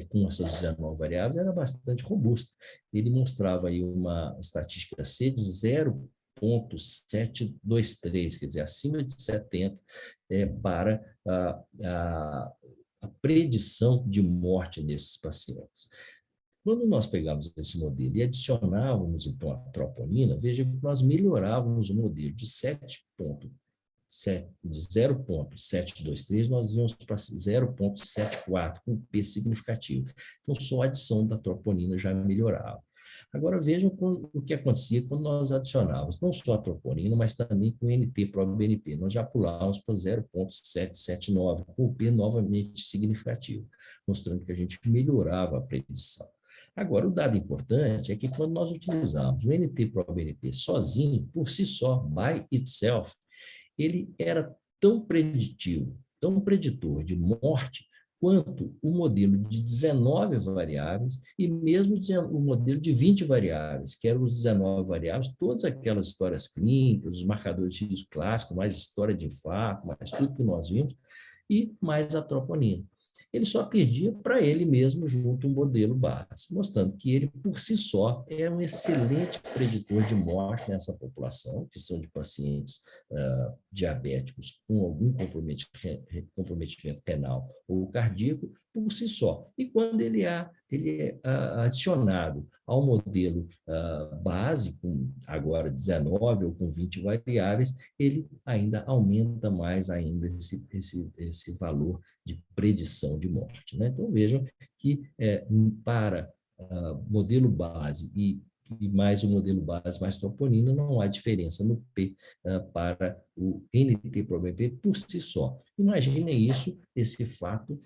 com essas 19 variáveis, era bastante robusto. Ele mostrava aí uma estatística C de 0,723, quer dizer, acima de 70, para a predição de morte nesses pacientes. Quando nós pegávamos esse modelo e adicionávamos, então, a troponina, veja que nós melhorávamos o modelo de 0,723, nós íamos para 0,74, com P significativo. Então, só a adição da troponina já melhorava. Agora, vejam o que acontecia quando nós adicionávamos, não só a troponina, mas também com o NT-proBNP. Nós já pulávamos para 0,779, com o P novamente significativo, mostrando que a gente melhorava a predição. Agora, o dado importante é que quando nós utilizamos o NT-proBNP sozinho, por si só, by itself, ele era tão preditivo, tão preditor de morte, quanto o modelo de 19 variáveis e mesmo o modelo de 20 variáveis, que eram os 19 variáveis, todas aquelas histórias clínicas, os marcadores de risco clássico, mais história de infarto, mais tudo que nós vimos, e mais a troponina. Ele só perdia para ele mesmo junto um modelo base, mostrando que ele, por si só, é um excelente preditor de morte nessa população, que são de pacientes diabéticos com algum comprometimento renal ou cardíaco, por si só. E quando ele é adicionado ao modelo base, com agora 19 ou com 20 variáveis, ele ainda aumenta mais ainda esse valor de predição de morte, né? Então, vejam que para modelo base e mais o modelo base, mais troponina, não há diferença no P para o NT-proBNP por si só. Imaginem isso, esse fato,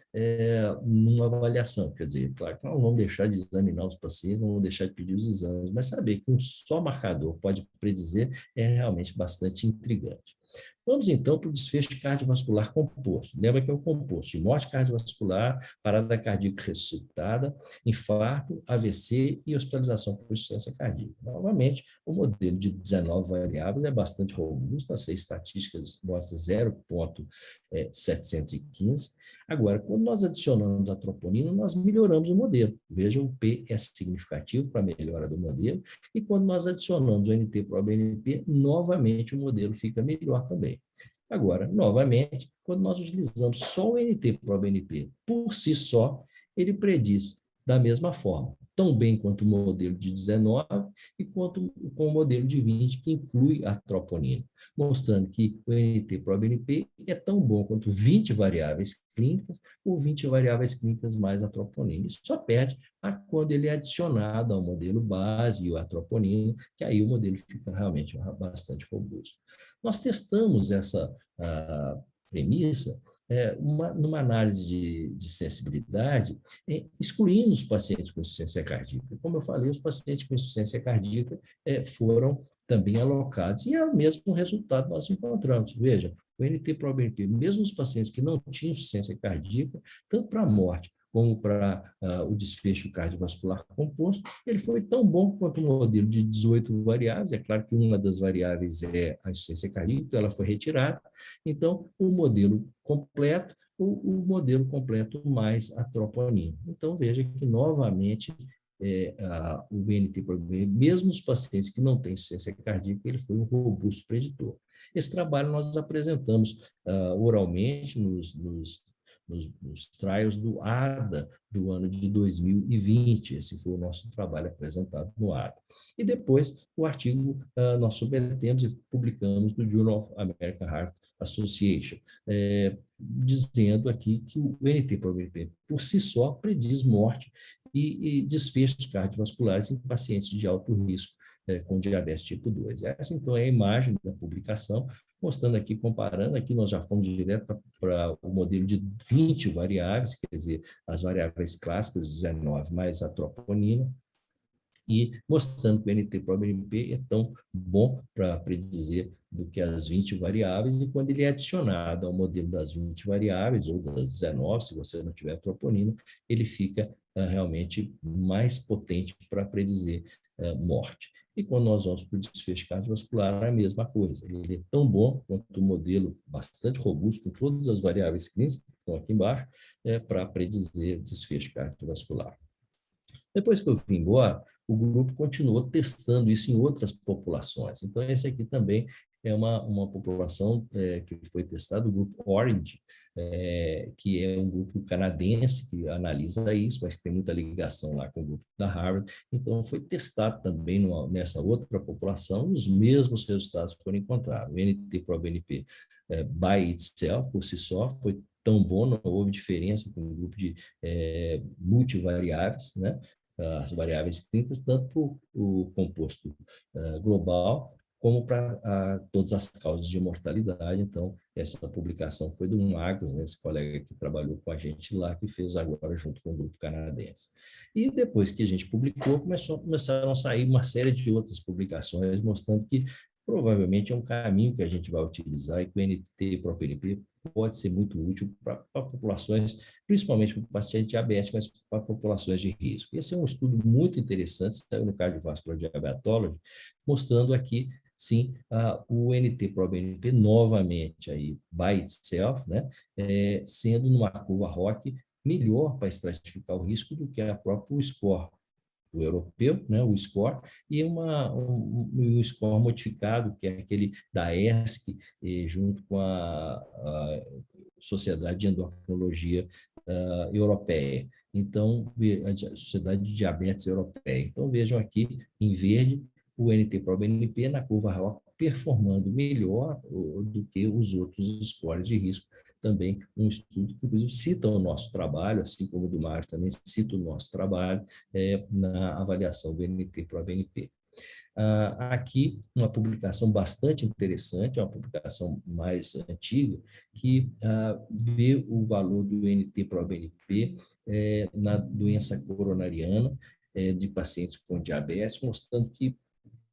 numa avaliação. Quer dizer, claro que não vamos deixar de examinar os pacientes, não vamos deixar de pedir os exames, mas saber que um só marcador pode predizer é realmente bastante intrigante. Vamos, então, para o desfecho cardiovascular composto. Lembra que é o composto de morte cardiovascular, parada cardíaca ressuscitada, infarto, AVC e hospitalização por insuficiência cardíaca. Novamente, o modelo de 19 variáveis é bastante robusto, as estatísticas mostram 0,715. Agora, quando nós adicionamos a troponina, nós melhoramos o modelo. Vejam, o P é significativo para a melhora do modelo, e quando nós adicionamos o NT-proBNP, novamente o modelo fica melhor também. Agora, novamente, quando nós utilizamos só o NT-proBNP por si só, ele prediz da mesma forma, tão bem quanto o modelo de 19 e quanto com o modelo de 20, que inclui a troponina, mostrando que o NT-proBNP é tão bom quanto 20 variáveis clínicas ou 20 variáveis clínicas mais a troponina. Isso só perde quando ele é adicionado ao modelo base e a troponina, que aí o modelo fica realmente bastante robusto. Nós testamos essa premissa numa análise de sensibilidade, excluindo os pacientes com insuficiência cardíaca. Como eu falei, os pacientes com insuficiência cardíaca foram também alocados, e é o mesmo resultado nós encontramos. Veja, o NT-proBNP, mesmo os pacientes que não tinham insuficiência cardíaca, tanto para a morte como para o desfecho cardiovascular composto, ele foi tão bom quanto o modelo de 18 variáveis. É claro que uma das variáveis é a insuficiência cardíaca, então ela foi retirada. Então, o modelo completo, o modelo completo mais a troponina. Então, veja que, novamente, o NT-proBNP, mesmo os pacientes que não têm insuficiência cardíaca, ele foi um robusto preditor. Esse trabalho nós apresentamos oralmente nos nos trials do ADA do ano de 2020. Esse foi o nosso trabalho apresentado no ADA. E depois, o artigo nós submetemos e publicamos no Journal of American Heart Association, dizendo aqui que o NT-proBNP, por si só, prediz morte e desfechos cardiovasculares em pacientes de alto risco com diabetes tipo 2. Essa, então, é a imagem da publicação, mostrando aqui, comparando, aqui nós já fomos direto para o modelo de 20 variáveis, quer dizer, as variáveis clássicas, 19 mais a troponina, e mostrando que o NT-proBNP é tão bom para predizer do que as 20 variáveis, e quando ele é adicionado ao modelo das 20 variáveis, ou das 19, se você não tiver troponina, ele fica realmente mais potente para predizer morte. E quando nós vamos para o desfecho cardiovascular, é a mesma coisa. Ele é tão bom quanto o modelo bastante robusto, com todas as variáveis clínicas que estão aqui embaixo, para predizer desfecho cardiovascular. Depois que eu vim embora, o grupo continuou testando isso em outras populações. Então, esse aqui também é uma população que foi testada, o grupo Orange, que é um grupo canadense que analisa isso, mas que tem muita ligação lá com o grupo da Harvard. Então, foi testado também nessa outra população, os mesmos resultados foram encontrados. O NT-proBNP by itself, por si só, foi tão bom, não houve diferença com o grupo de multivariáveis, né? As variáveis clínicas, tanto para o composto global, como para todas as causas de mortalidade. Então, essa publicação foi do Magnus, né, esse colega que trabalhou com a gente lá, que fez agora junto com o grupo canadense. E depois que a gente publicou, começaram a sair uma série de outras publicações, mostrando que provavelmente é um caminho que a gente vai utilizar e que o NT-proBNP pode ser muito útil para populações, principalmente para pacientes diabéticos, mas para populações de risco. Esse é um estudo muito interessante, saiu no Cardiovascular Diabetology, mostrando aqui, sim, o NT-proBNP novamente, aí, by itself, né, sendo numa curva ROC melhor para estratificar o risco do que a própria score o europeu, né, o SCORE, e um score modificado, que é aquele da ESC, junto com a Sociedade de Endocrinologia Europeia. Então, a Sociedade de Diabetes Europeia. Então, vejam aqui, em verde, o NT-proBNP na curva ROC performando melhor do que os outros scores de risco. Também um estudo que, inclusive, cita o nosso trabalho, assim como o do Mário também cita o nosso trabalho na avaliação do NT-proBNP. Aqui, uma publicação bastante interessante, uma publicação mais antiga, que vê o valor do NT-proBNP na doença coronariana de pacientes com diabetes, mostrando que,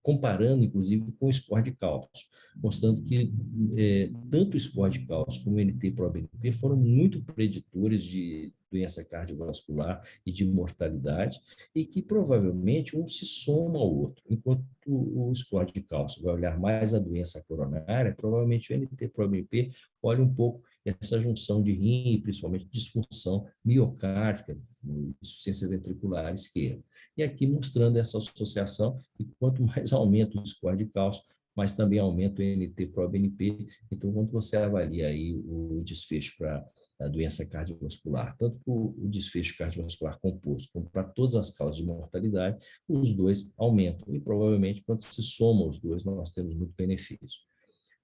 comparando, inclusive, com o score de cálcio, mostrando que tanto o score de cálcio como o NT-proBNP foram muito preditores de doença cardiovascular e de mortalidade, e que provavelmente um se soma ao outro. Enquanto o score de cálcio vai olhar mais a doença coronária, provavelmente o NT-proBNP olha um pouco essa junção de rim e principalmente disfunção miocárdica, insuficiência ventricular esquerda. E aqui mostrando essa associação, que quanto mais aumenta o score de cálcio, mas também aumenta o NT-proBNP. Então, quando você avalia aí o desfecho para a doença cardiovascular, tanto para o desfecho cardiovascular composto, como para todas as causas de mortalidade, os dois aumentam. E, provavelmente, quando se soma os dois, nós temos muito benefício.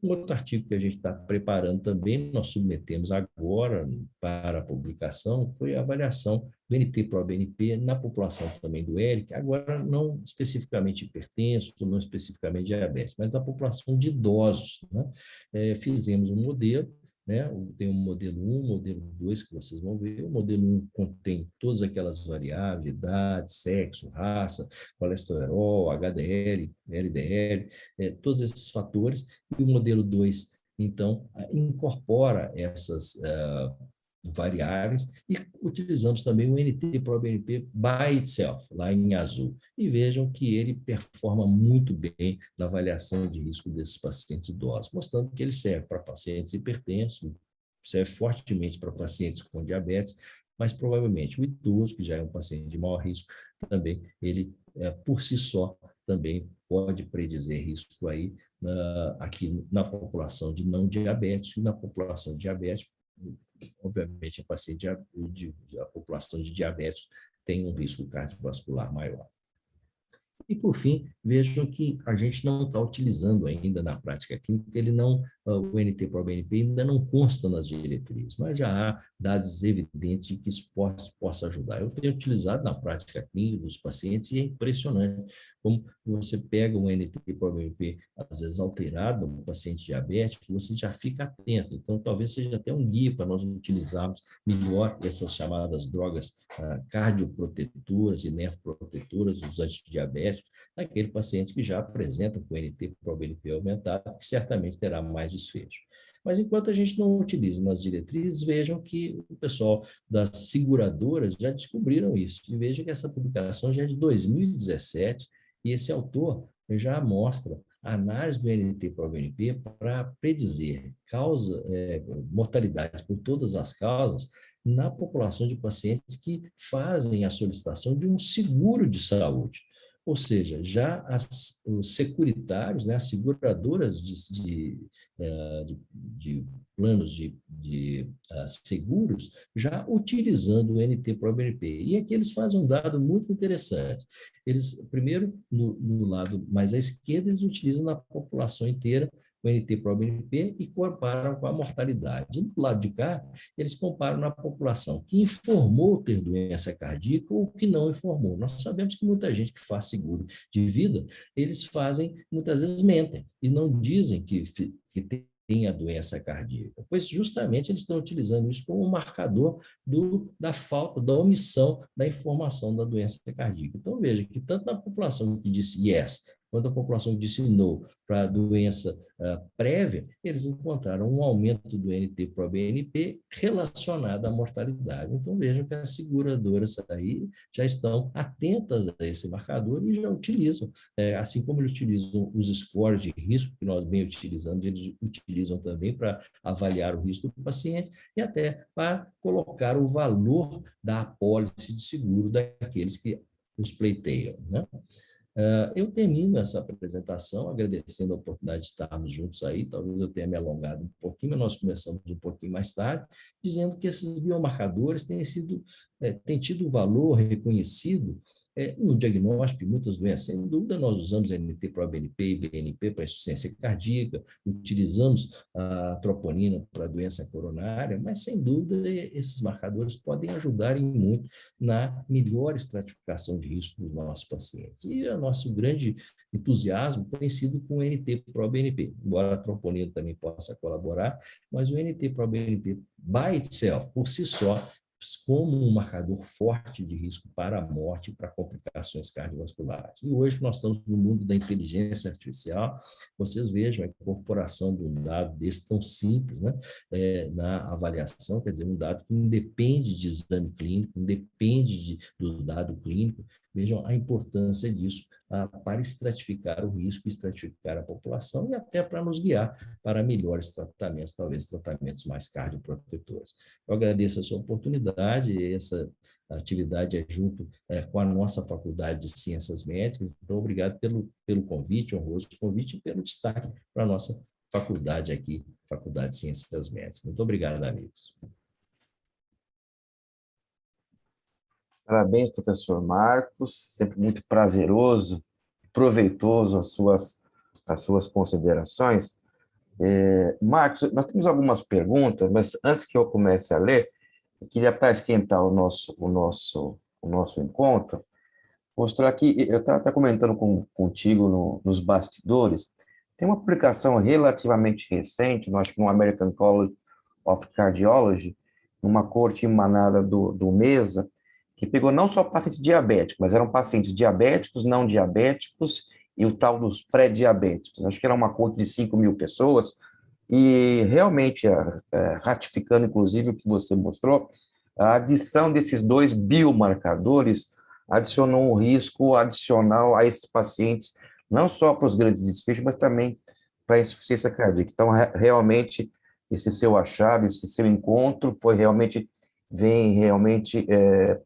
Um outro artigo que a gente está preparando também, nós submetemos agora para a publicação, foi a avaliação do NT-proBNP na população também do ERIC, agora não especificamente hipertenso, não especificamente diabetes, mas na população de idosos, né? Fizemos um modelo, né? Tem o modelo 1, modelo 2, que vocês vão ver. O modelo 1 contém todas aquelas variáveis, idade, sexo, raça, colesterol, HDL, LDL, todos esses fatores. E o modelo 2, então, incorpora essas variáveis e utilizamos também o NT-proBNP by itself, lá em azul. E vejam que ele performa muito bem na avaliação de risco desses pacientes idosos, mostrando que ele serve para pacientes hipertensos, serve fortemente para pacientes com diabetes, mas provavelmente o idoso, que já é um paciente de maior risco, também ele, por si só, também pode predizer risco aí aqui na população de não diabéticos e na população diabética, obviamente, a população de diabéticos tem um risco cardiovascular maior. E, por fim, vejam que a gente não está utilizando ainda na prática clínica, o NT-proBNP ainda não consta nas diretrizes, mas já há dados evidentes de que isso possa ajudar. Eu tenho utilizado na prática clínica dos pacientes e é impressionante como você pega um NT-proBNP, às vezes alterado, no paciente diabético, você já fica atento. Então, talvez seja até um guia para nós utilizarmos melhor essas chamadas drogas cardioprotetoras e nefroprotetoras, os antidiabéticos, naquele paciente que já apresenta com NT-proBNP aumentado, que certamente terá mais desfecho. Mas enquanto a gente não utiliza nas diretrizes, vejam que o pessoal das seguradoras já descobriram isso. E vejam que essa publicação já é de 2017 e esse autor já mostra a análise do NT-proBNP para predizer mortalidade por todas as causas na população de pacientes que fazem a solicitação de um seguro de saúde. Ou seja, já os securitários, né, as seguradoras de planos de seguros, já utilizando o NT-proBNP. E aqui eles fazem um dado muito interessante. Eles, primeiro, no lado mais à esquerda, eles utilizam na população inteira o NT-proBNP e comparam com a mortalidade. E do lado de cá, eles comparam na população que informou ter doença cardíaca ou que não informou. Nós sabemos que muita gente que faz seguro de vida, eles muitas vezes mentem e não dizem que tem a doença cardíaca, pois justamente eles estão utilizando isso como um marcador da falta, da omissão da informação da doença cardíaca. Então, veja que tanto na população que disse yes, quanto a população que disse no para a doença prévia, eles encontraram um aumento do NT-proBNP relacionado à mortalidade. Então, vejam que as seguradoras aí já estão atentas a esse marcador e já utilizam, assim como eles utilizam os scores de risco, que nós bem utilizamos, eles utilizam também para avaliar o risco do paciente e até para colocar o valor da apólice de seguro daqueles que os pleiteiam, né? Eu termino essa apresentação agradecendo a oportunidade de estarmos juntos aí, talvez eu tenha me alongado um pouquinho, mas nós começamos um pouquinho mais tarde, dizendo que esses biomarcadores têm tido um valor reconhecido no diagnóstico de muitas doenças. Sem dúvida, nós usamos NT-proBNP e BNP para insuficiência cardíaca, utilizamos a troponina para a doença coronária, mas, sem dúvida, esses marcadores podem ajudar em muito na melhor estratificação de risco dos nossos pacientes. E o nosso grande entusiasmo tem sido com o NT-proBNP, embora a troponina também possa colaborar, mas o NT-proBNP, by itself, por si só, como um marcador forte de risco para a morte e para complicações cardiovasculares. E hoje nós estamos no mundo da inteligência artificial, vocês vejam a incorporação de um dado desse tão simples, né, na avaliação, quer dizer, um dado que independe de exame clínico, independe do dado clínico, vejam a importância disso para estratificar o risco, estratificar a população e até para nos guiar para melhores tratamentos, talvez tratamentos mais cardioprotetores. Eu agradeço a sua oportunidade, essa atividade é junto com a nossa Faculdade de Ciências Médicas, então obrigado pelo convite, honroso convite, e pelo destaque para a nossa faculdade aqui, Faculdade de Ciências Médicas. Muito obrigado, amigos. Parabéns, professor Marcos, sempre muito prazeroso, proveitoso as suas considerações. Marcos, nós temos algumas perguntas, mas antes que eu comece a ler, eu queria, para esquentar o nosso encontro, mostrar aqui, eu estava comentando contigo nos bastidores, tem uma publicação relativamente recente, acho que no American College of Cardiology, numa corte emanada do MESA, que pegou não só pacientes diabéticos, mas eram pacientes diabéticos, não diabéticos e o tal dos pré-diabéticos. Acho que era uma corte de 5.000 pessoas e realmente, ratificando inclusive o que você mostrou, a adição desses dois biomarcadores adicionou um risco adicional a esses pacientes, não só para os grandes desfechos, mas também para a insuficiência cardíaca. Então, realmente, esse seu achado, esse seu encontro vem realmente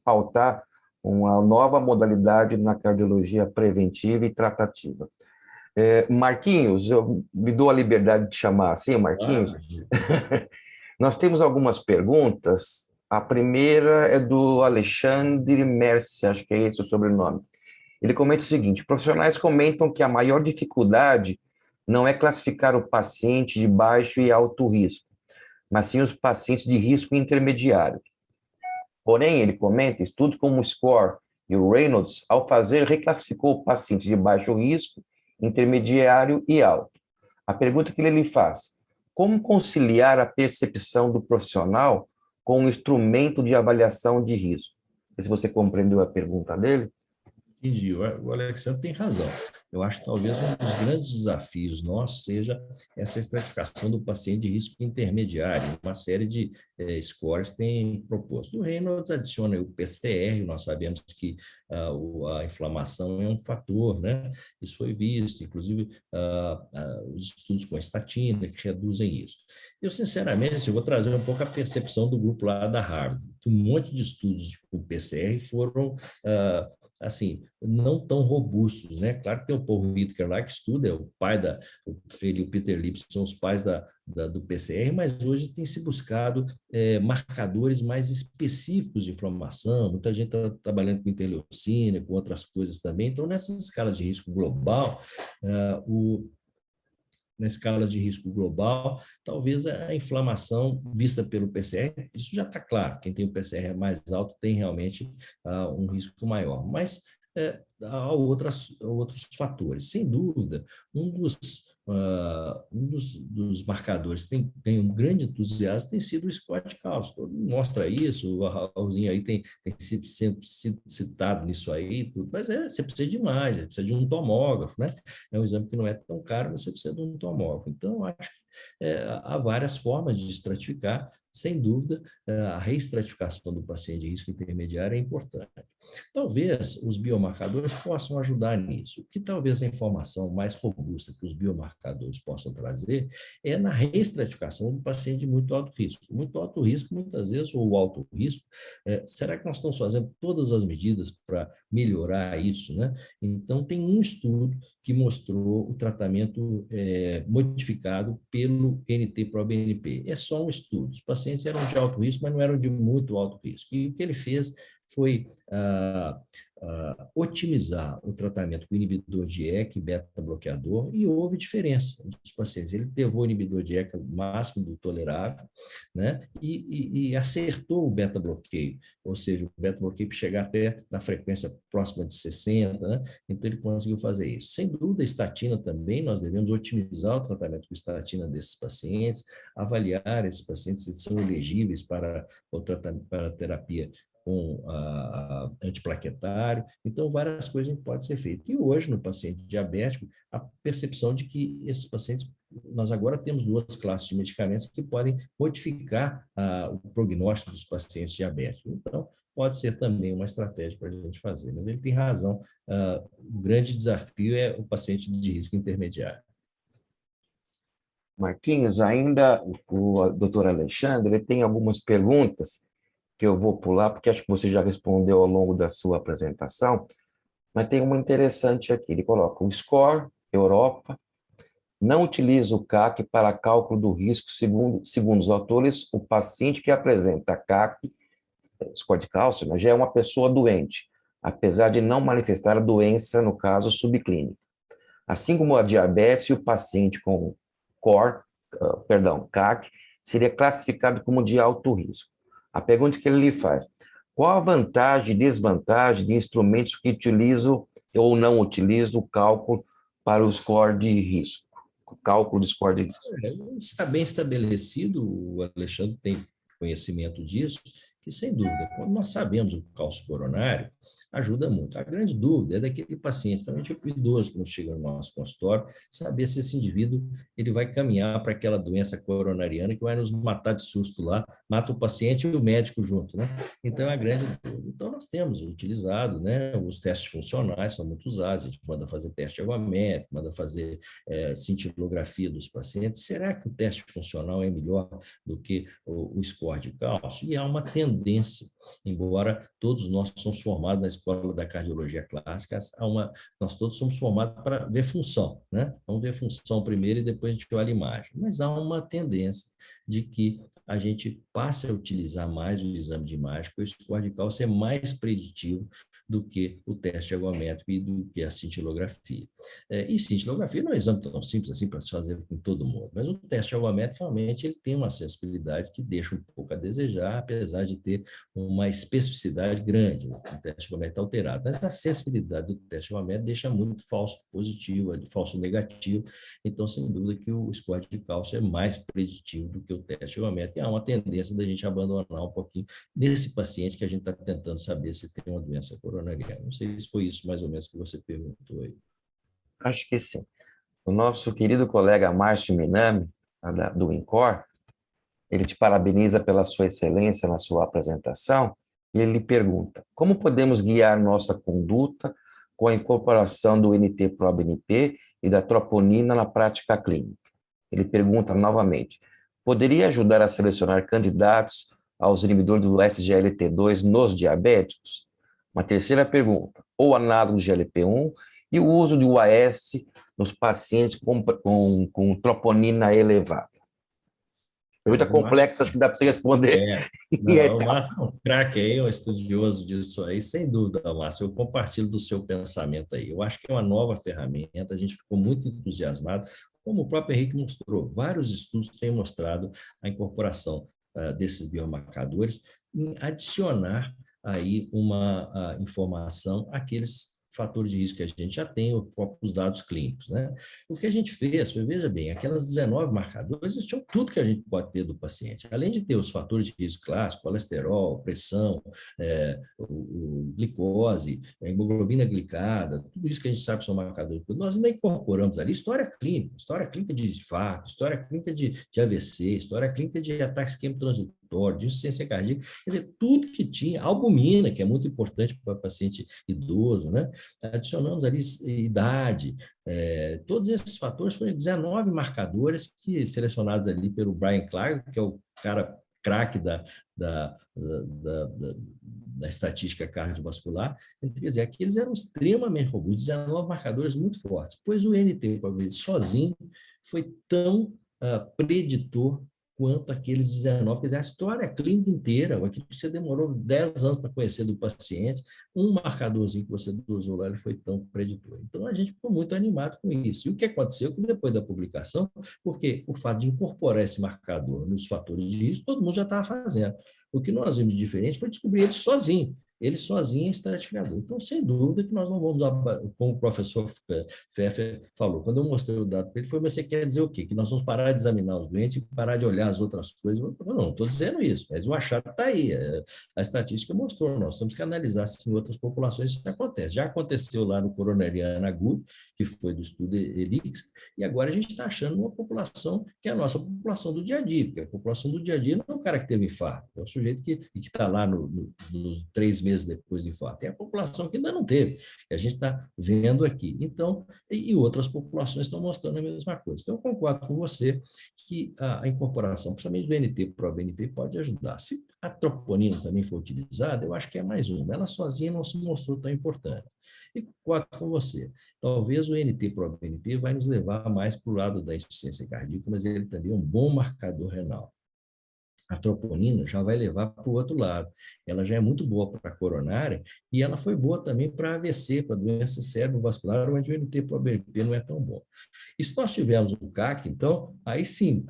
pautar uma nova modalidade na cardiologia preventiva e tratativa. Marquinhos, eu me dou a liberdade de chamar assim, Marquinhos. Nós temos algumas perguntas. A primeira é do Alexandre Merce, acho que é esse o sobrenome. Ele comenta o seguinte: profissionais comentam que a maior dificuldade não é classificar o paciente de baixo e alto risco, mas sim os pacientes de risco intermediário. Porém, ele comenta, estudos como o SCORE e o Reynolds, ao fazer, reclassificou o paciente de baixo risco, intermediário e alto. A pergunta que ele lhe faz: como conciliar a percepção do profissional com o instrumento de avaliação de risco? Não sei se você compreendeu a pergunta dele. Entendi. O Alexandre tem razão. Eu acho que talvez um dos grandes desafios nossos seja essa estratificação do paciente de risco intermediário. Uma série de scores tem proposto. O Reynolds adiciona o PCR, nós sabemos que a inflamação é um fator, né? Isso foi visto, inclusive os estudos com a estatina que reduzem isso. Eu, sinceramente, eu vou trazer um pouco a percepção do grupo lá da Harvard. Um monte de estudos com PCR foram assim, não tão robustos, né? Claro que tem o Paul Whitaker lá que estuda, é o pai ele e o Peter Lipson são os pais do PCR, mas hoje tem se buscado marcadores mais específicos de inflamação, muita gente está trabalhando com interleucina, com outras coisas também, então nessas escalas de risco global, na escala de risco global, talvez a inflamação vista pelo PCR, isso já está claro, quem tem o PCR mais alto tem realmente um risco maior, mas há outros fatores. Sem dúvida, um dos marcadores que tem um grande entusiasmo tem sido o score de cálcio. Todo mundo mostra isso, o Raulzinho aí tem sempre sido citado nisso aí, tudo, mas você precisa de mais, você precisa de um tomógrafo, né? É um exame que não é tão caro, mas você precisa de um tomógrafo. Então, acho que há várias formas de estratificar, sem dúvida, a reestratificação do paciente de risco intermediário é importante. Talvez os biomarcadores possam ajudar nisso. O que talvez a informação mais robusta que os biomarcadores possam trazer é na reestratificação do paciente de muito alto risco. Muito alto risco, muitas vezes, ou alto risco, será que nós estamos fazendo todas as medidas para melhorar isso, né? Então, tem um estudo que mostrou o tratamento modificado pelo NT-proBNP. É só um estudo. Os pacientes eram de alto risco, mas não eram de muito alto risco. E o que ele fez foi otimizar o tratamento com inibidor de ECA e beta-bloqueador, e houve diferença dos pacientes. Ele levou o inibidor de ECA máximo do tolerável, né? E acertou o beta-bloqueio, ou seja, o beta-bloqueio chegar até na frequência próxima de 60, né? Então ele conseguiu fazer isso. Sem dúvida, a estatina também, nós devemos otimizar o tratamento com estatina desses pacientes, avaliar esses pacientes se são elegíveis para o tratamento, para a terapia com antiplaquetário, então várias coisas podem ser feitas. E hoje, no paciente diabético, a percepção de que esses pacientes, nós agora temos duas classes de medicamentos que podem modificar o prognóstico dos pacientes diabéticos. Então, pode ser também uma estratégia para a gente fazer, mas ele tem razão, o grande desafio é o paciente de risco intermediário. Marquinhos, ainda o doutor Alexandre ele tem algumas perguntas que eu vou pular, porque acho que você já respondeu ao longo da sua apresentação, mas tem uma interessante aqui. Ele coloca: o SCORE, Europa, não utiliza o CAC para cálculo do risco, segundo os autores, o paciente que apresenta CAC, score de cálcio, já é uma pessoa doente, apesar de não manifestar a doença, no caso, subclínica. Assim como a diabetes, o paciente com CAC, seria classificado como de alto risco. A pergunta que ele lhe faz: qual a vantagem e desvantagem de instrumentos que utilizam ou não utilizam o cálculo para o score de risco? O cálculo do score de risco. Está bem estabelecido, o Alexandre tem conhecimento disso, que sem dúvida, quando nós sabemos o cálcio coronário, ajuda muito. A grande dúvida é daquele paciente, principalmente o idoso que nos chega no nosso consultório, saber se esse indivíduo ele vai caminhar para aquela doença coronariana que vai nos matar de susto lá, mata o paciente e o médico junto, né? Então, é a grande dúvida. Então, nós temos utilizado, né, os testes funcionais são muito usados, a gente manda fazer teste de aguamétrico, manda fazer cintilografia dos pacientes. Será que o teste funcional é melhor do que o score de cálcio? E há uma tendência Embora todos nós somos formados na escola da cardiologia clássica, nós todos somos formados para ver função, né? Vamos ver função primeiro e depois a gente olha a imagem. Mas há uma tendência de que a gente passe a utilizar mais o exame de imagem, porque o score de cálcio é mais preditivo do que o teste ergométrico e do que a cintilografia. E cintilografia não é um exame tão simples assim para se fazer com todo mundo, mas o teste ergométrico realmente ele tem uma sensibilidade que deixa um pouco a desejar, apesar de ter uma especificidade grande, o teste ergométrico está alterado, mas a sensibilidade do teste ergométrico deixa muito falso positivo, falso negativo, então sem dúvida que o score de cálcio é mais preditivo do que o teste ergométrico, e há uma tendência da gente abandonar um pouquinho desse paciente que a gente está tentando saber se tem uma doença coronariana. Não sei se foi isso mais ou menos que você perguntou aí. Acho que sim. O nosso querido colega Márcio Minami, do INCOR, ele te parabeniza pela sua excelência na sua apresentação e ele lhe pergunta: como podemos guiar nossa conduta com a incorporação do NT-proBNP e da troponina na prática clínica? Ele pergunta novamente: poderia ajudar a selecionar candidatos aos inibidores do SGLT2 nos diabéticos? Uma terceira pergunta: ou análogo de GLP-1 e o uso de UAS nos pacientes com troponina elevada? Pergunta complexa, acho que dá para você responder. Não, o Márcio é um craque aí, um estudioso disso aí, sem dúvida, Márcio. Eu compartilho do seu pensamento aí. Eu acho que é uma nova ferramenta, a gente ficou muito entusiasmado, como o próprio Henrique mostrou. Vários estudos têm mostrado a incorporação desses biomarcadores em adicionar aí uma informação àqueles fatores de risco que a gente já tem, os dados clínicos, né? O que a gente fez foi, veja bem, aquelas 19 marcadores, eles tinham tudo que a gente pode ter do paciente. Além de ter os fatores de risco clássicos, colesterol, pressão, glicose, a hemoglobina glicada, tudo isso que a gente sabe que são marcadores. Nós ainda incorporamos ali história clínica de infarto, história clínica de AVC, história clínica de ataque isquêmico transitório, de insuficiência cardíaca, quer dizer, tudo que tinha, albumina, que é muito importante para o paciente idoso, né? Adicionamos ali idade, todos esses fatores foram 19 marcadores que selecionados ali pelo Brian Clark, que é o cara craque da estatística cardiovascular. Quer dizer, aqueles eram extremamente robustos, 19 marcadores muito fortes, pois o NT sozinho foi tão preditor quanto aqueles 19, quer dizer, a história clínica inteira, aquilo que você demorou 10 anos para conhecer do paciente, um marcadorzinho que você usou lá, ele foi tão preditor. Então, a gente ficou muito animado com isso. E o que aconteceu que depois da publicação, porque o fato de incorporar esse marcador nos fatores de risco, todo mundo já estava fazendo. O que nós vimos de diferente foi descobrir ele sozinho é estratificador. Então, sem dúvida que nós não vamos, como o professor Pfeffer falou, quando eu mostrei o dado para ele, foi: você quer dizer o quê? Que nós vamos parar de examinar os doentes e parar de olhar as outras coisas? Eu não estou dizendo isso, mas o achado está aí. A estatística mostrou, nós temos que analisar se em outras populações isso acontece. Já aconteceu lá no coronariano agudo, que foi do estudo ELIX, e agora a gente está achando uma população que é a nossa população do dia a dia, porque a população do dia a dia não é o cara que teve infarto, é o sujeito que está lá nos 3 meses depois do infarto, é a população que ainda não teve, que a gente está vendo aqui. Então, e outras populações estão mostrando a mesma coisa. Então, eu concordo com você que a incorporação, principalmente do NT-proBNP, pode ajudar. Se a troponina também for utilizada, eu acho que é mais uma. Ela sozinha não se mostrou tão importante. E concordo com você. Talvez o NT-proBNP vai nos levar mais para o lado da insuficiência cardíaca, mas ele também é um bom marcador renal. A troponina já vai levar para o outro lado. Ela já é muito boa para a coronária e ela foi boa também para AVC, para doença cerebrovascular, onde o NT-proBNP não é tão bom. E se nós tivermos o CAC, então, aí sim,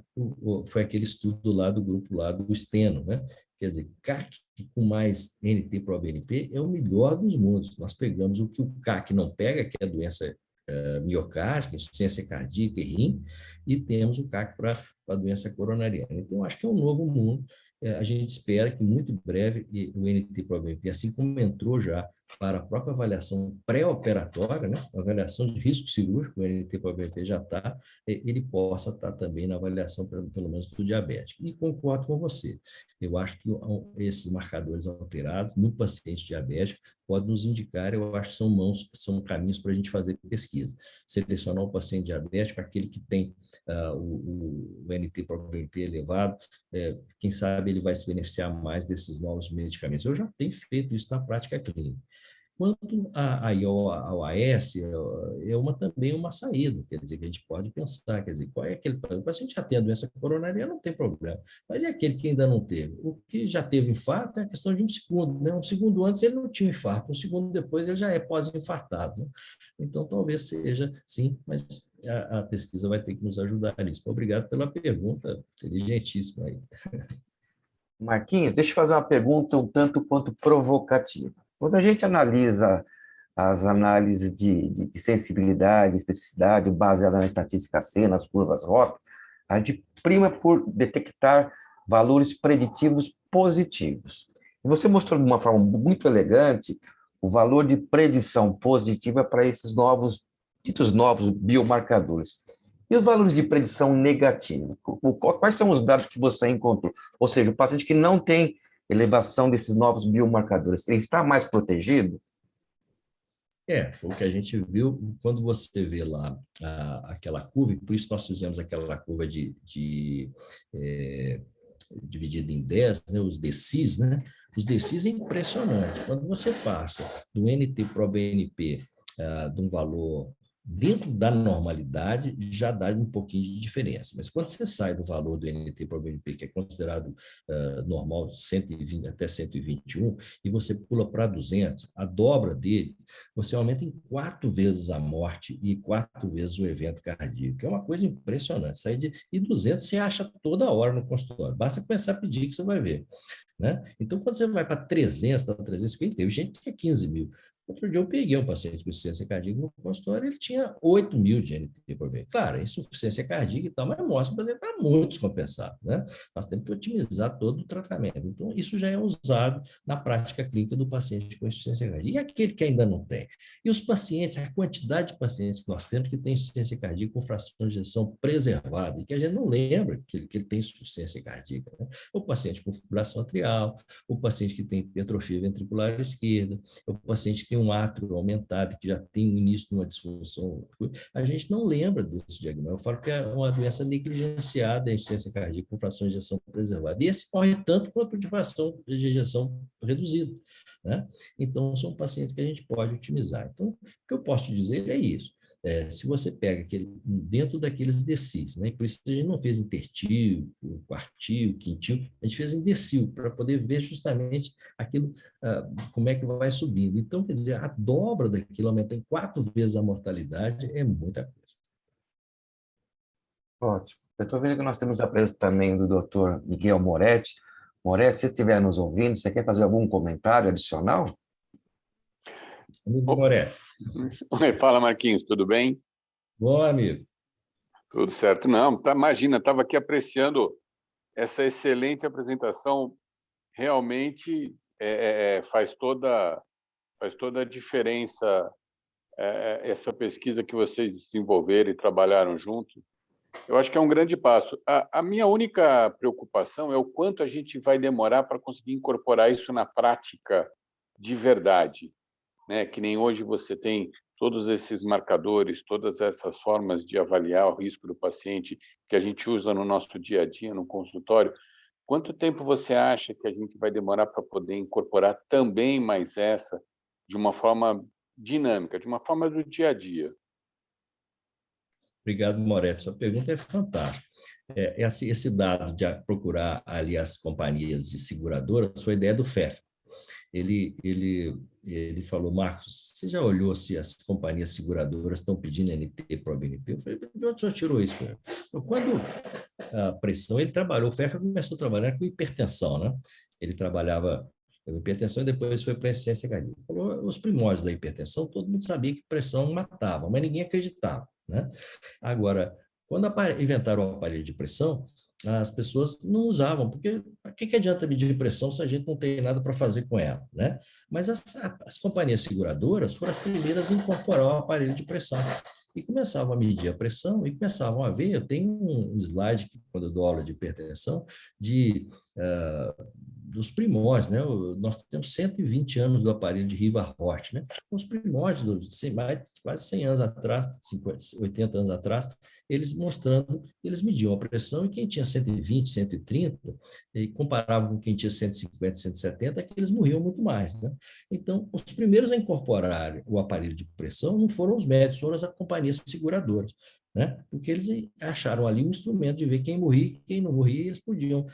foi aquele estudo lá do grupo lá do Steno, né? Quer dizer, CAC com mais NT-proBNP é o melhor dos mundos. Nós pegamos o que o CAC não pega, que é a doença miocárdica, insuficiência cardíaca e rim, e temos o CAC para a doença coronariana. Então, acho que é um novo mundo. A gente espera que muito em breve o NT-proBNP, assim como entrou já para a própria avaliação pré-operatória, né, a avaliação de risco cirúrgico, o NT-proBNP já está, ele possa estar também na avaliação, pelo menos, do diabético. E concordo com você. Eu acho que esses marcadores alterados no paciente diabético pode nos indicar, eu acho que são caminhos para a gente fazer pesquisa. Selecionar o paciente diabético, aquele que tem o NT-proBNP elevado, quem sabe ele vai se beneficiar mais desses novos medicamentos. Eu já tenho feito isso na prática clínica. Quanto ao AS, também uma saída, quer dizer, que a gente pode pensar, quer dizer, qual é aquele o paciente já tem a doença coronária, não tem problema, mas é aquele que ainda não teve. O que já teve infarto é a questão de um segundo, né? Um segundo antes ele não tinha infarto, um segundo depois ele já é pós-infartado, né? Então, talvez seja, sim, mas a pesquisa vai ter que nos ajudar nisso. Obrigado pela pergunta, inteligentíssima aí. Marquinhos, deixa eu fazer uma pergunta um tanto quanto provocativa. Quando a gente analisa as análises de sensibilidade, especificidade, baseada na estatística C, nas curvas ROP, a gente prima por detectar valores preditivos positivos. Você mostrou de uma forma muito elegante o valor de predição positiva para esses ditos novos biomarcadores. E os valores de predição negativa? Quais são os dados que você encontrou? Ou seja, o paciente que não tem elevação desses novos biomarcadores, ele está mais protegido? O que a gente viu, quando você vê lá aquela curva, e por isso nós fizemos aquela curva dividida em 10, né, os DCIs, né? Os DCIs é impressionante. Quando você passa do NT-proBNP de um valor dentro da normalidade, já dá um pouquinho de diferença. Mas quando você sai do valor do NT-proBNP, que é considerado normal, 120 até 121, e você pula para 200, a dobra dele, você aumenta em 4 vezes a morte e 4 vezes o evento cardíaco, que é uma coisa impressionante. E 200 você acha toda hora no consultório. Basta começar a pedir que você vai ver, né? Então, quando você vai para 300, para 350, teve gente que tinha 15 mil. Outro dia eu peguei um paciente com insuficiência cardíaca no consultório, ele tinha 8 mil de NT-proBNP. Claro, é insuficiência cardíaca e tal, mas mostra que o paciente está muito descompensado, né? Nós temos que otimizar todo o tratamento. Então, isso já é usado na prática clínica do paciente com insuficiência cardíaca. E aquele que ainda não tem? E os pacientes, a quantidade de pacientes que nós temos que tem insuficiência cardíaca com fração de ejeção preservada, e que a gente não lembra que ele tem insuficiência cardíaca, né? O paciente com fibrilação atrial, o paciente que tem hipertrofia ventricular esquerda, o paciente que tem um átrio aumentado, que já tem o início de uma disfunção. A gente não lembra desse diagnóstico. Eu falo que é uma doença negligenciada, a insuficiência cardíaca com fração de ejeção preservada. E esse morre tanto quanto de fração de ejeção reduzida, né? Então, são pacientes que a gente pode otimizar. Então, o que eu posso te dizer é isso. Se você pega dentro daqueles DCIs, né? Por isso a gente não fez em tertil, quartil, quintil, a gente fez em decil, para poder ver justamente aquilo, como é que vai subindo. Então, quer dizer, a dobra daquilo aumenta em 4 vezes a mortalidade, é muita coisa. Ótimo. Eu estou vendo que nós temos a presença também do Dr. Miguel Moretti. Moretti, se estiver nos ouvindo, você quer fazer algum comentário adicional? Amigo Moretti. Oi, fala, Marquinhos, tudo bem? Bom, amigo. Tudo certo. Não, imagina, estava aqui apreciando essa excelente apresentação. Realmente faz toda a diferença essa pesquisa que vocês desenvolveram e trabalharam junto. Eu acho que é um grande passo. A minha única preocupação é o quanto a gente vai demorar para conseguir incorporar isso na prática de verdade, né? Que nem hoje você tem todos esses marcadores, todas essas formas de avaliar o risco do paciente que a gente usa no nosso dia a dia, no consultório. Quanto tempo você acha que a gente vai demorar para poder incorporar também mais essa de uma forma dinâmica, de uma forma do dia a dia? Obrigado, Moretti. Sua pergunta é fantástica. Esse dado de procurar ali as companhias de seguradoras foi ideia do FEF. Ele falou, Marcos, você já olhou se as companhias seguradoras estão pedindo NT-proBNP? Eu falei, de onde o senhor tirou isso? Quando a pressão, ele trabalhou, o FEF começou a trabalhar com hipertensão, né? Ele trabalhava com hipertensão e depois foi para a insuficiência cardíaca. Falou, os primórdios da hipertensão, todo mundo sabia que pressão matava, mas ninguém acreditava, né? Agora, quando inventaram o aparelho de pressão, as pessoas não usavam, porque o que adianta medir pressão se a gente não tem nada para fazer com ela, né? Mas as companhias seguradoras foram as primeiras a incorporar o aparelho de pressão e começavam a medir a pressão e começavam a ver, eu tenho um slide, quando eu dou aula de hipertensão, de dos primórdios, né? Nós temos 120 anos do aparelho de Riva-Hort, né? Os primórdios, quase 100 anos atrás, 50, 80 anos atrás, eles mostrando, eles mediam a pressão e quem tinha 120, 130, e comparavam com quem tinha 150, 170, que eles morriam muito mais, né? Então, os primeiros a incorporar o aparelho de pressão não foram os médicos, foram as companhias seguradoras, né? Porque eles acharam ali um instrumento de ver quem morria e quem não morria, e eles podiam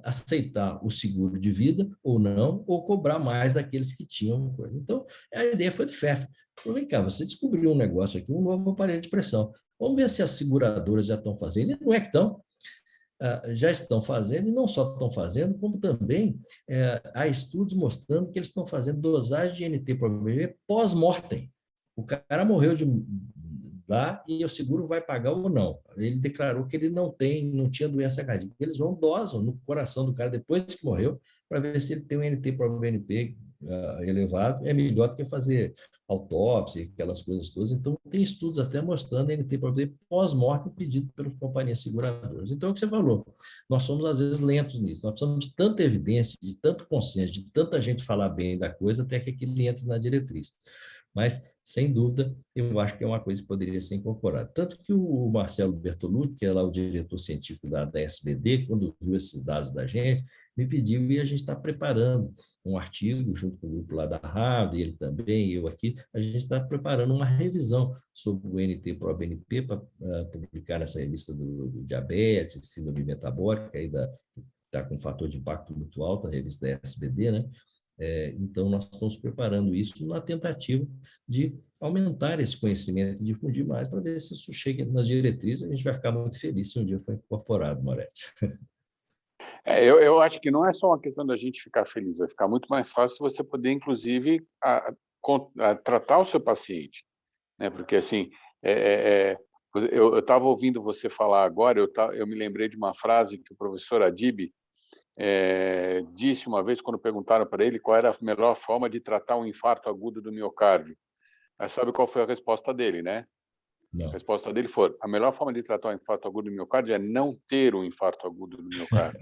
aceitar o seguro de vida ou não, ou cobrar mais daqueles que tinham coisa. Então, a ideia foi do Pfeffer. Vem cá, você descobriu um negócio aqui, um novo aparelho de pressão. Vamos ver se as seguradoras já estão fazendo. E não é que estão, já estão fazendo, e não só estão fazendo, como também há estudos mostrando que eles estão fazendo dosagem de NT para o bebê pós-mortem. O cara morreu lá e o seguro vai pagar ou não. Ele declarou que ele não tinha doença cardíaca. Eles dosam no coração do cara depois que morreu para ver se ele tem um NT-proBNP elevado. É melhor do que fazer autópsia, aquelas coisas todas. Então, tem estudos até mostrando NT-proBNP pós-morte pedido pelas companhias seguradoras. Então, é o que você falou. Nós somos, às vezes, lentos nisso. Nós precisamos de tanta evidência, de tanto consenso, de tanta gente falar bem da coisa, até que aquilo entre na diretriz. Mas, sem dúvida, eu acho que é uma coisa que poderia ser incorporada. Tanto que o Marcelo Bertolucci, que é lá o diretor científico da SBD, quando viu esses dados da gente, me pediu e a gente está preparando um artigo junto com o grupo lá da Harvard, ele também, eu aqui, a gente está preparando uma revisão sobre o NT-proBNP para publicar nessa revista do diabetes, síndrome metabólica, aí está com um fator de impacto muito alto, a revista da SBD, né? Então, nós estamos preparando isso na tentativa de aumentar esse conhecimento e difundir mais para ver se isso chega nas diretrizes. A gente vai ficar muito feliz se um dia for incorporado, Moretti. Eu acho que não é só uma questão da gente ficar feliz, vai ficar muito mais fácil você poder, inclusive, tratar o seu paciente, né? Porque, assim, eu estava ouvindo você falar agora, eu me lembrei de uma frase que o professor Adib disse uma vez quando perguntaram para ele qual era a melhor forma de tratar um infarto agudo do miocárdio. Mas sabe qual foi a resposta dele, né? Não. A resposta dele foi: a melhor forma de tratar um infarto agudo do miocárdio é não ter um infarto agudo do miocárdio.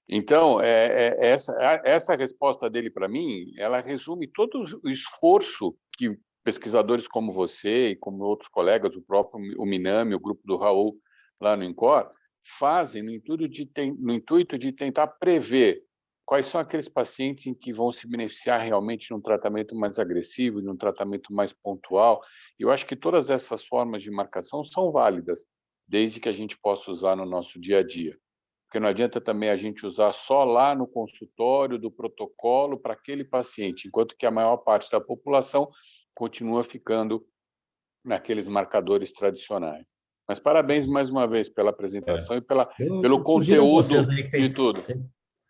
Então, essa resposta dele para mim, ela resume todo o esforço que pesquisadores como você e como outros colegas, o Minami, o grupo do Raul lá no INCOR, fazem no intuito de tentar prever quais são aqueles pacientes em que vão se beneficiar realmente de um tratamento mais agressivo, de um tratamento mais pontual. Eu acho que todas essas formas de marcação são válidas, desde que a gente possa usar no nosso dia a dia. Porque não adianta também a gente usar só lá no consultório do protocolo para aquele paciente, enquanto que a maior parte da população continua ficando naqueles marcadores tradicionais. Mas parabéns mais uma vez pela apresentação e pelo conteúdo de tudo.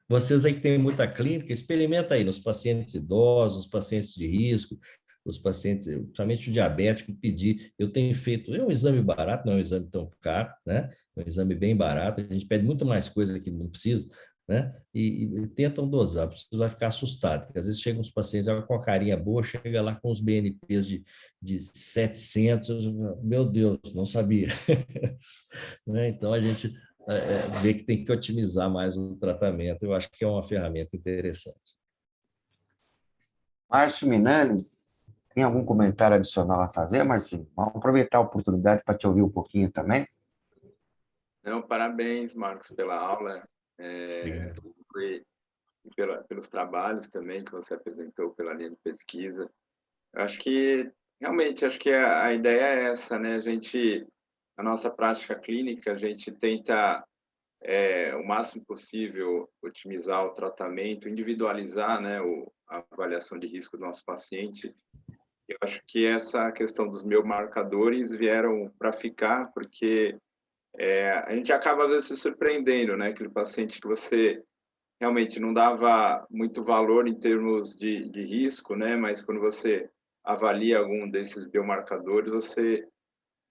Vocês aí que têm muita clínica, experimenta aí nos pacientes idosos, pacientes de risco, os pacientes, principalmente o diabético, pedir. Eu tenho feito, é um exame barato, não é um exame tão caro, né? É um exame bem barato, a gente pede muito mais coisa que não precisa, né? E tentam dosar, você vai ficar assustado, porque às vezes chegam os pacientes com a carinha boa, chega lá com os BNPs de 700, meu Deus, não sabia. Né? Então, a gente vê que tem que otimizar mais o tratamento, eu acho que é uma ferramenta interessante. Márcio Minani, tem algum comentário adicional a fazer, Marcinho? Vamos aproveitar a oportunidade para te ouvir um pouquinho também. Não, parabéns, Marcos, pela aula pelos trabalhos também que você apresentou pela linha de pesquisa. Eu acho que, realmente, acho que a ideia é essa, né? A nossa prática clínica, a gente tenta, o máximo possível, otimizar o tratamento, individualizar, né, a avaliação de risco do nosso paciente. Eu acho que essa questão dos biomarcadores vieram para ficar, porque a gente acaba, às vezes, se surpreendendo, né? Aquele paciente que você realmente não dava muito valor em termos de risco, né? Mas quando você avalia algum desses biomarcadores, você,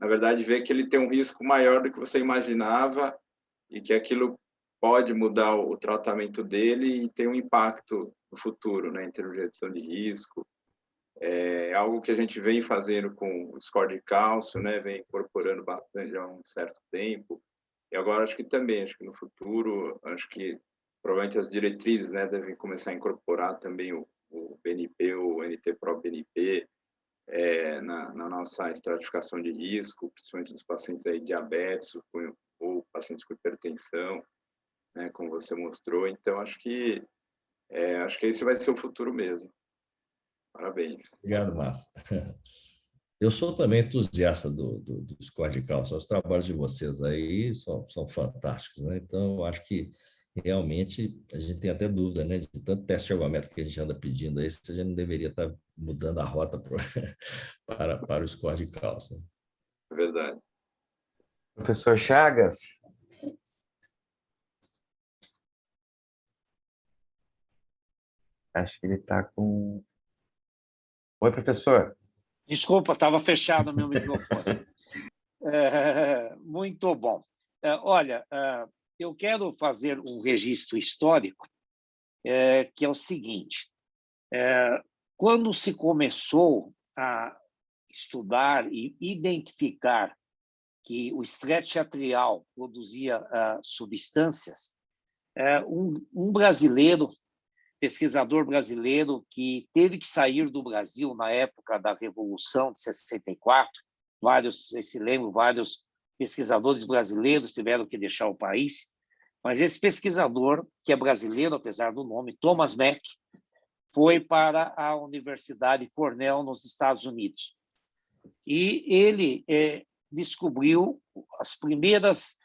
na verdade, vê que ele tem um risco maior do que você imaginava e que aquilo pode mudar o tratamento dele e ter um impacto no futuro, né? Em termos de redução de risco. É algo que a gente vem fazendo com o score de cálcio, né? Vem incorporando bastante há um certo tempo. E agora acho que no futuro, acho que provavelmente as diretrizes, né, devem começar a incorporar também o BNP, o NT-proBNP, na nossa estratificação de risco, principalmente dos pacientes aí diabetes ou pacientes com hipertensão, né, como você mostrou. Então, acho que esse vai ser o futuro mesmo. Parabéns. Obrigado, Márcio. Eu sou também entusiasta do score de cálcio. Os trabalhos de vocês aí são fantásticos, né? Então, eu acho que realmente a gente tem até dúvida, né? De tanto teste ergométrico que a gente anda pedindo aí, se a gente não deveria estar mudando a rota para o score de cálcio. É verdade. Professor Chagas? Acho que ele está com... Oi, professor. Desculpa, estava fechado o meu microfone. Muito bom. Olha, eu quero fazer um registro histórico, que é o seguinte. Quando se começou a estudar e identificar que o estresse atrial produzia substâncias, um brasileiro, pesquisador brasileiro, que teve que sair do Brasil na época da Revolução de 64, vocês se lembram, vários pesquisadores brasileiros tiveram que deixar o país, mas esse pesquisador, que é brasileiro, apesar do nome, Thomas Mack, foi para a Universidade Cornell, nos Estados Unidos. E ele descobriu as primeiras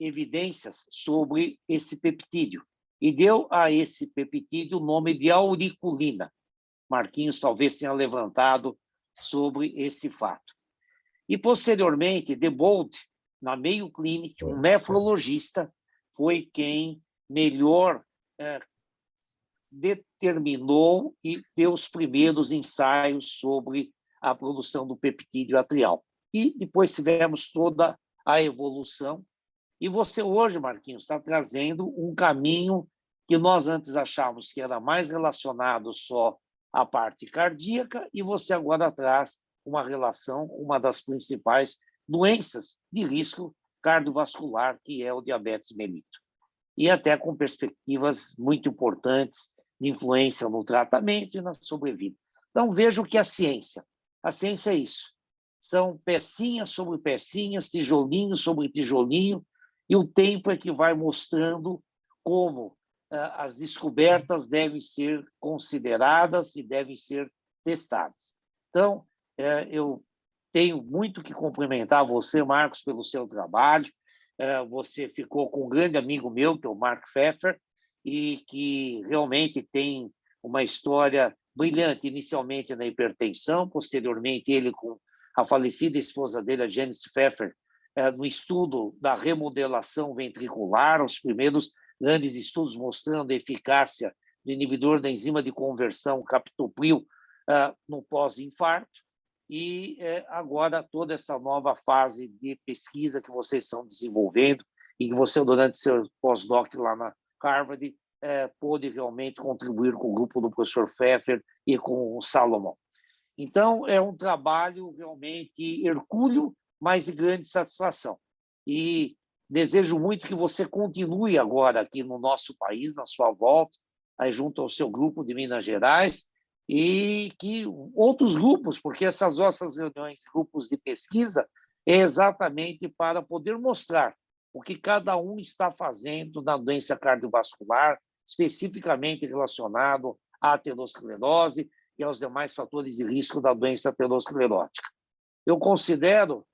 evidências sobre esse peptídeo e deu a esse peptídeo o nome de auriculina. Marquinhos talvez tenha levantado sobre esse fato. E, posteriormente, Debold, na Mayo Clinic, um nefrologista, foi quem melhor determinou e deu os primeiros ensaios sobre a produção do peptídeo atrial. E depois tivemos toda a evolução. E você hoje, Marquinhos, está trazendo um caminho que nós antes achávamos que era mais relacionado só à parte cardíaca, e você agora traz uma relação, uma das principais doenças de risco cardiovascular, que é o diabetes mellitus. E até com perspectivas muito importantes de influência no tratamento e na sobrevida. Então, vejo que a ciência é isso. São pecinhas sobre pecinhas, tijolinho sobre tijolinho, e o tempo é que vai mostrando como as descobertas devem ser consideradas e devem ser testadas. Então, eu tenho muito que cumprimentar você, Marcos, pelo seu trabalho. Você ficou com um grande amigo meu, que é o Mark Pfeffer, e que realmente tem uma história brilhante, inicialmente na hipertensão, posteriormente ele com a falecida esposa dele, a Janice Pfeffer, no estudo da remodelação ventricular, os primeiros grandes estudos mostrando a eficácia do inibidor da enzima de conversão captopril no pós-infarto, e agora toda essa nova fase de pesquisa que vocês estão desenvolvendo e que você, durante seu pós-doc lá na Harvard, pôde realmente contribuir com o grupo do professor Pfeffer e com o Salomão. Então, é um trabalho realmente hercúleo, mas de grande satisfação. E desejo muito que você continue agora aqui no nosso país, na sua volta, aí junto ao seu grupo de Minas Gerais, e que outros grupos, porque essas nossas reuniões, grupos de pesquisa, é exatamente para poder mostrar o que cada um está fazendo na doença cardiovascular, especificamente relacionado à aterosclerose e aos demais fatores de risco da doença aterosclerótica. Eu considero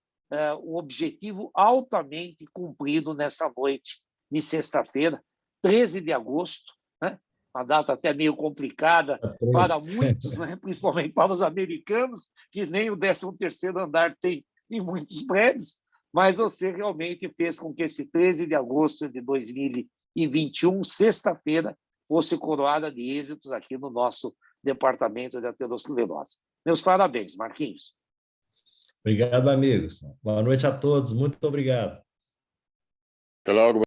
o objetivo altamente cumprido nessa noite de sexta-feira, 13 de agosto, né? Uma data até meio complicada para muitos, né? Principalmente para os americanos, que nem o 13º andar tem em muitos prédios, mas você realmente fez com que esse 13 de agosto de 2021, sexta-feira, fosse coroada de êxitos aqui no nosso departamento de aterosclerose. Meus parabéns, Marquinhos. Obrigado, amigos. Boa noite a todos. Muito obrigado. Até logo.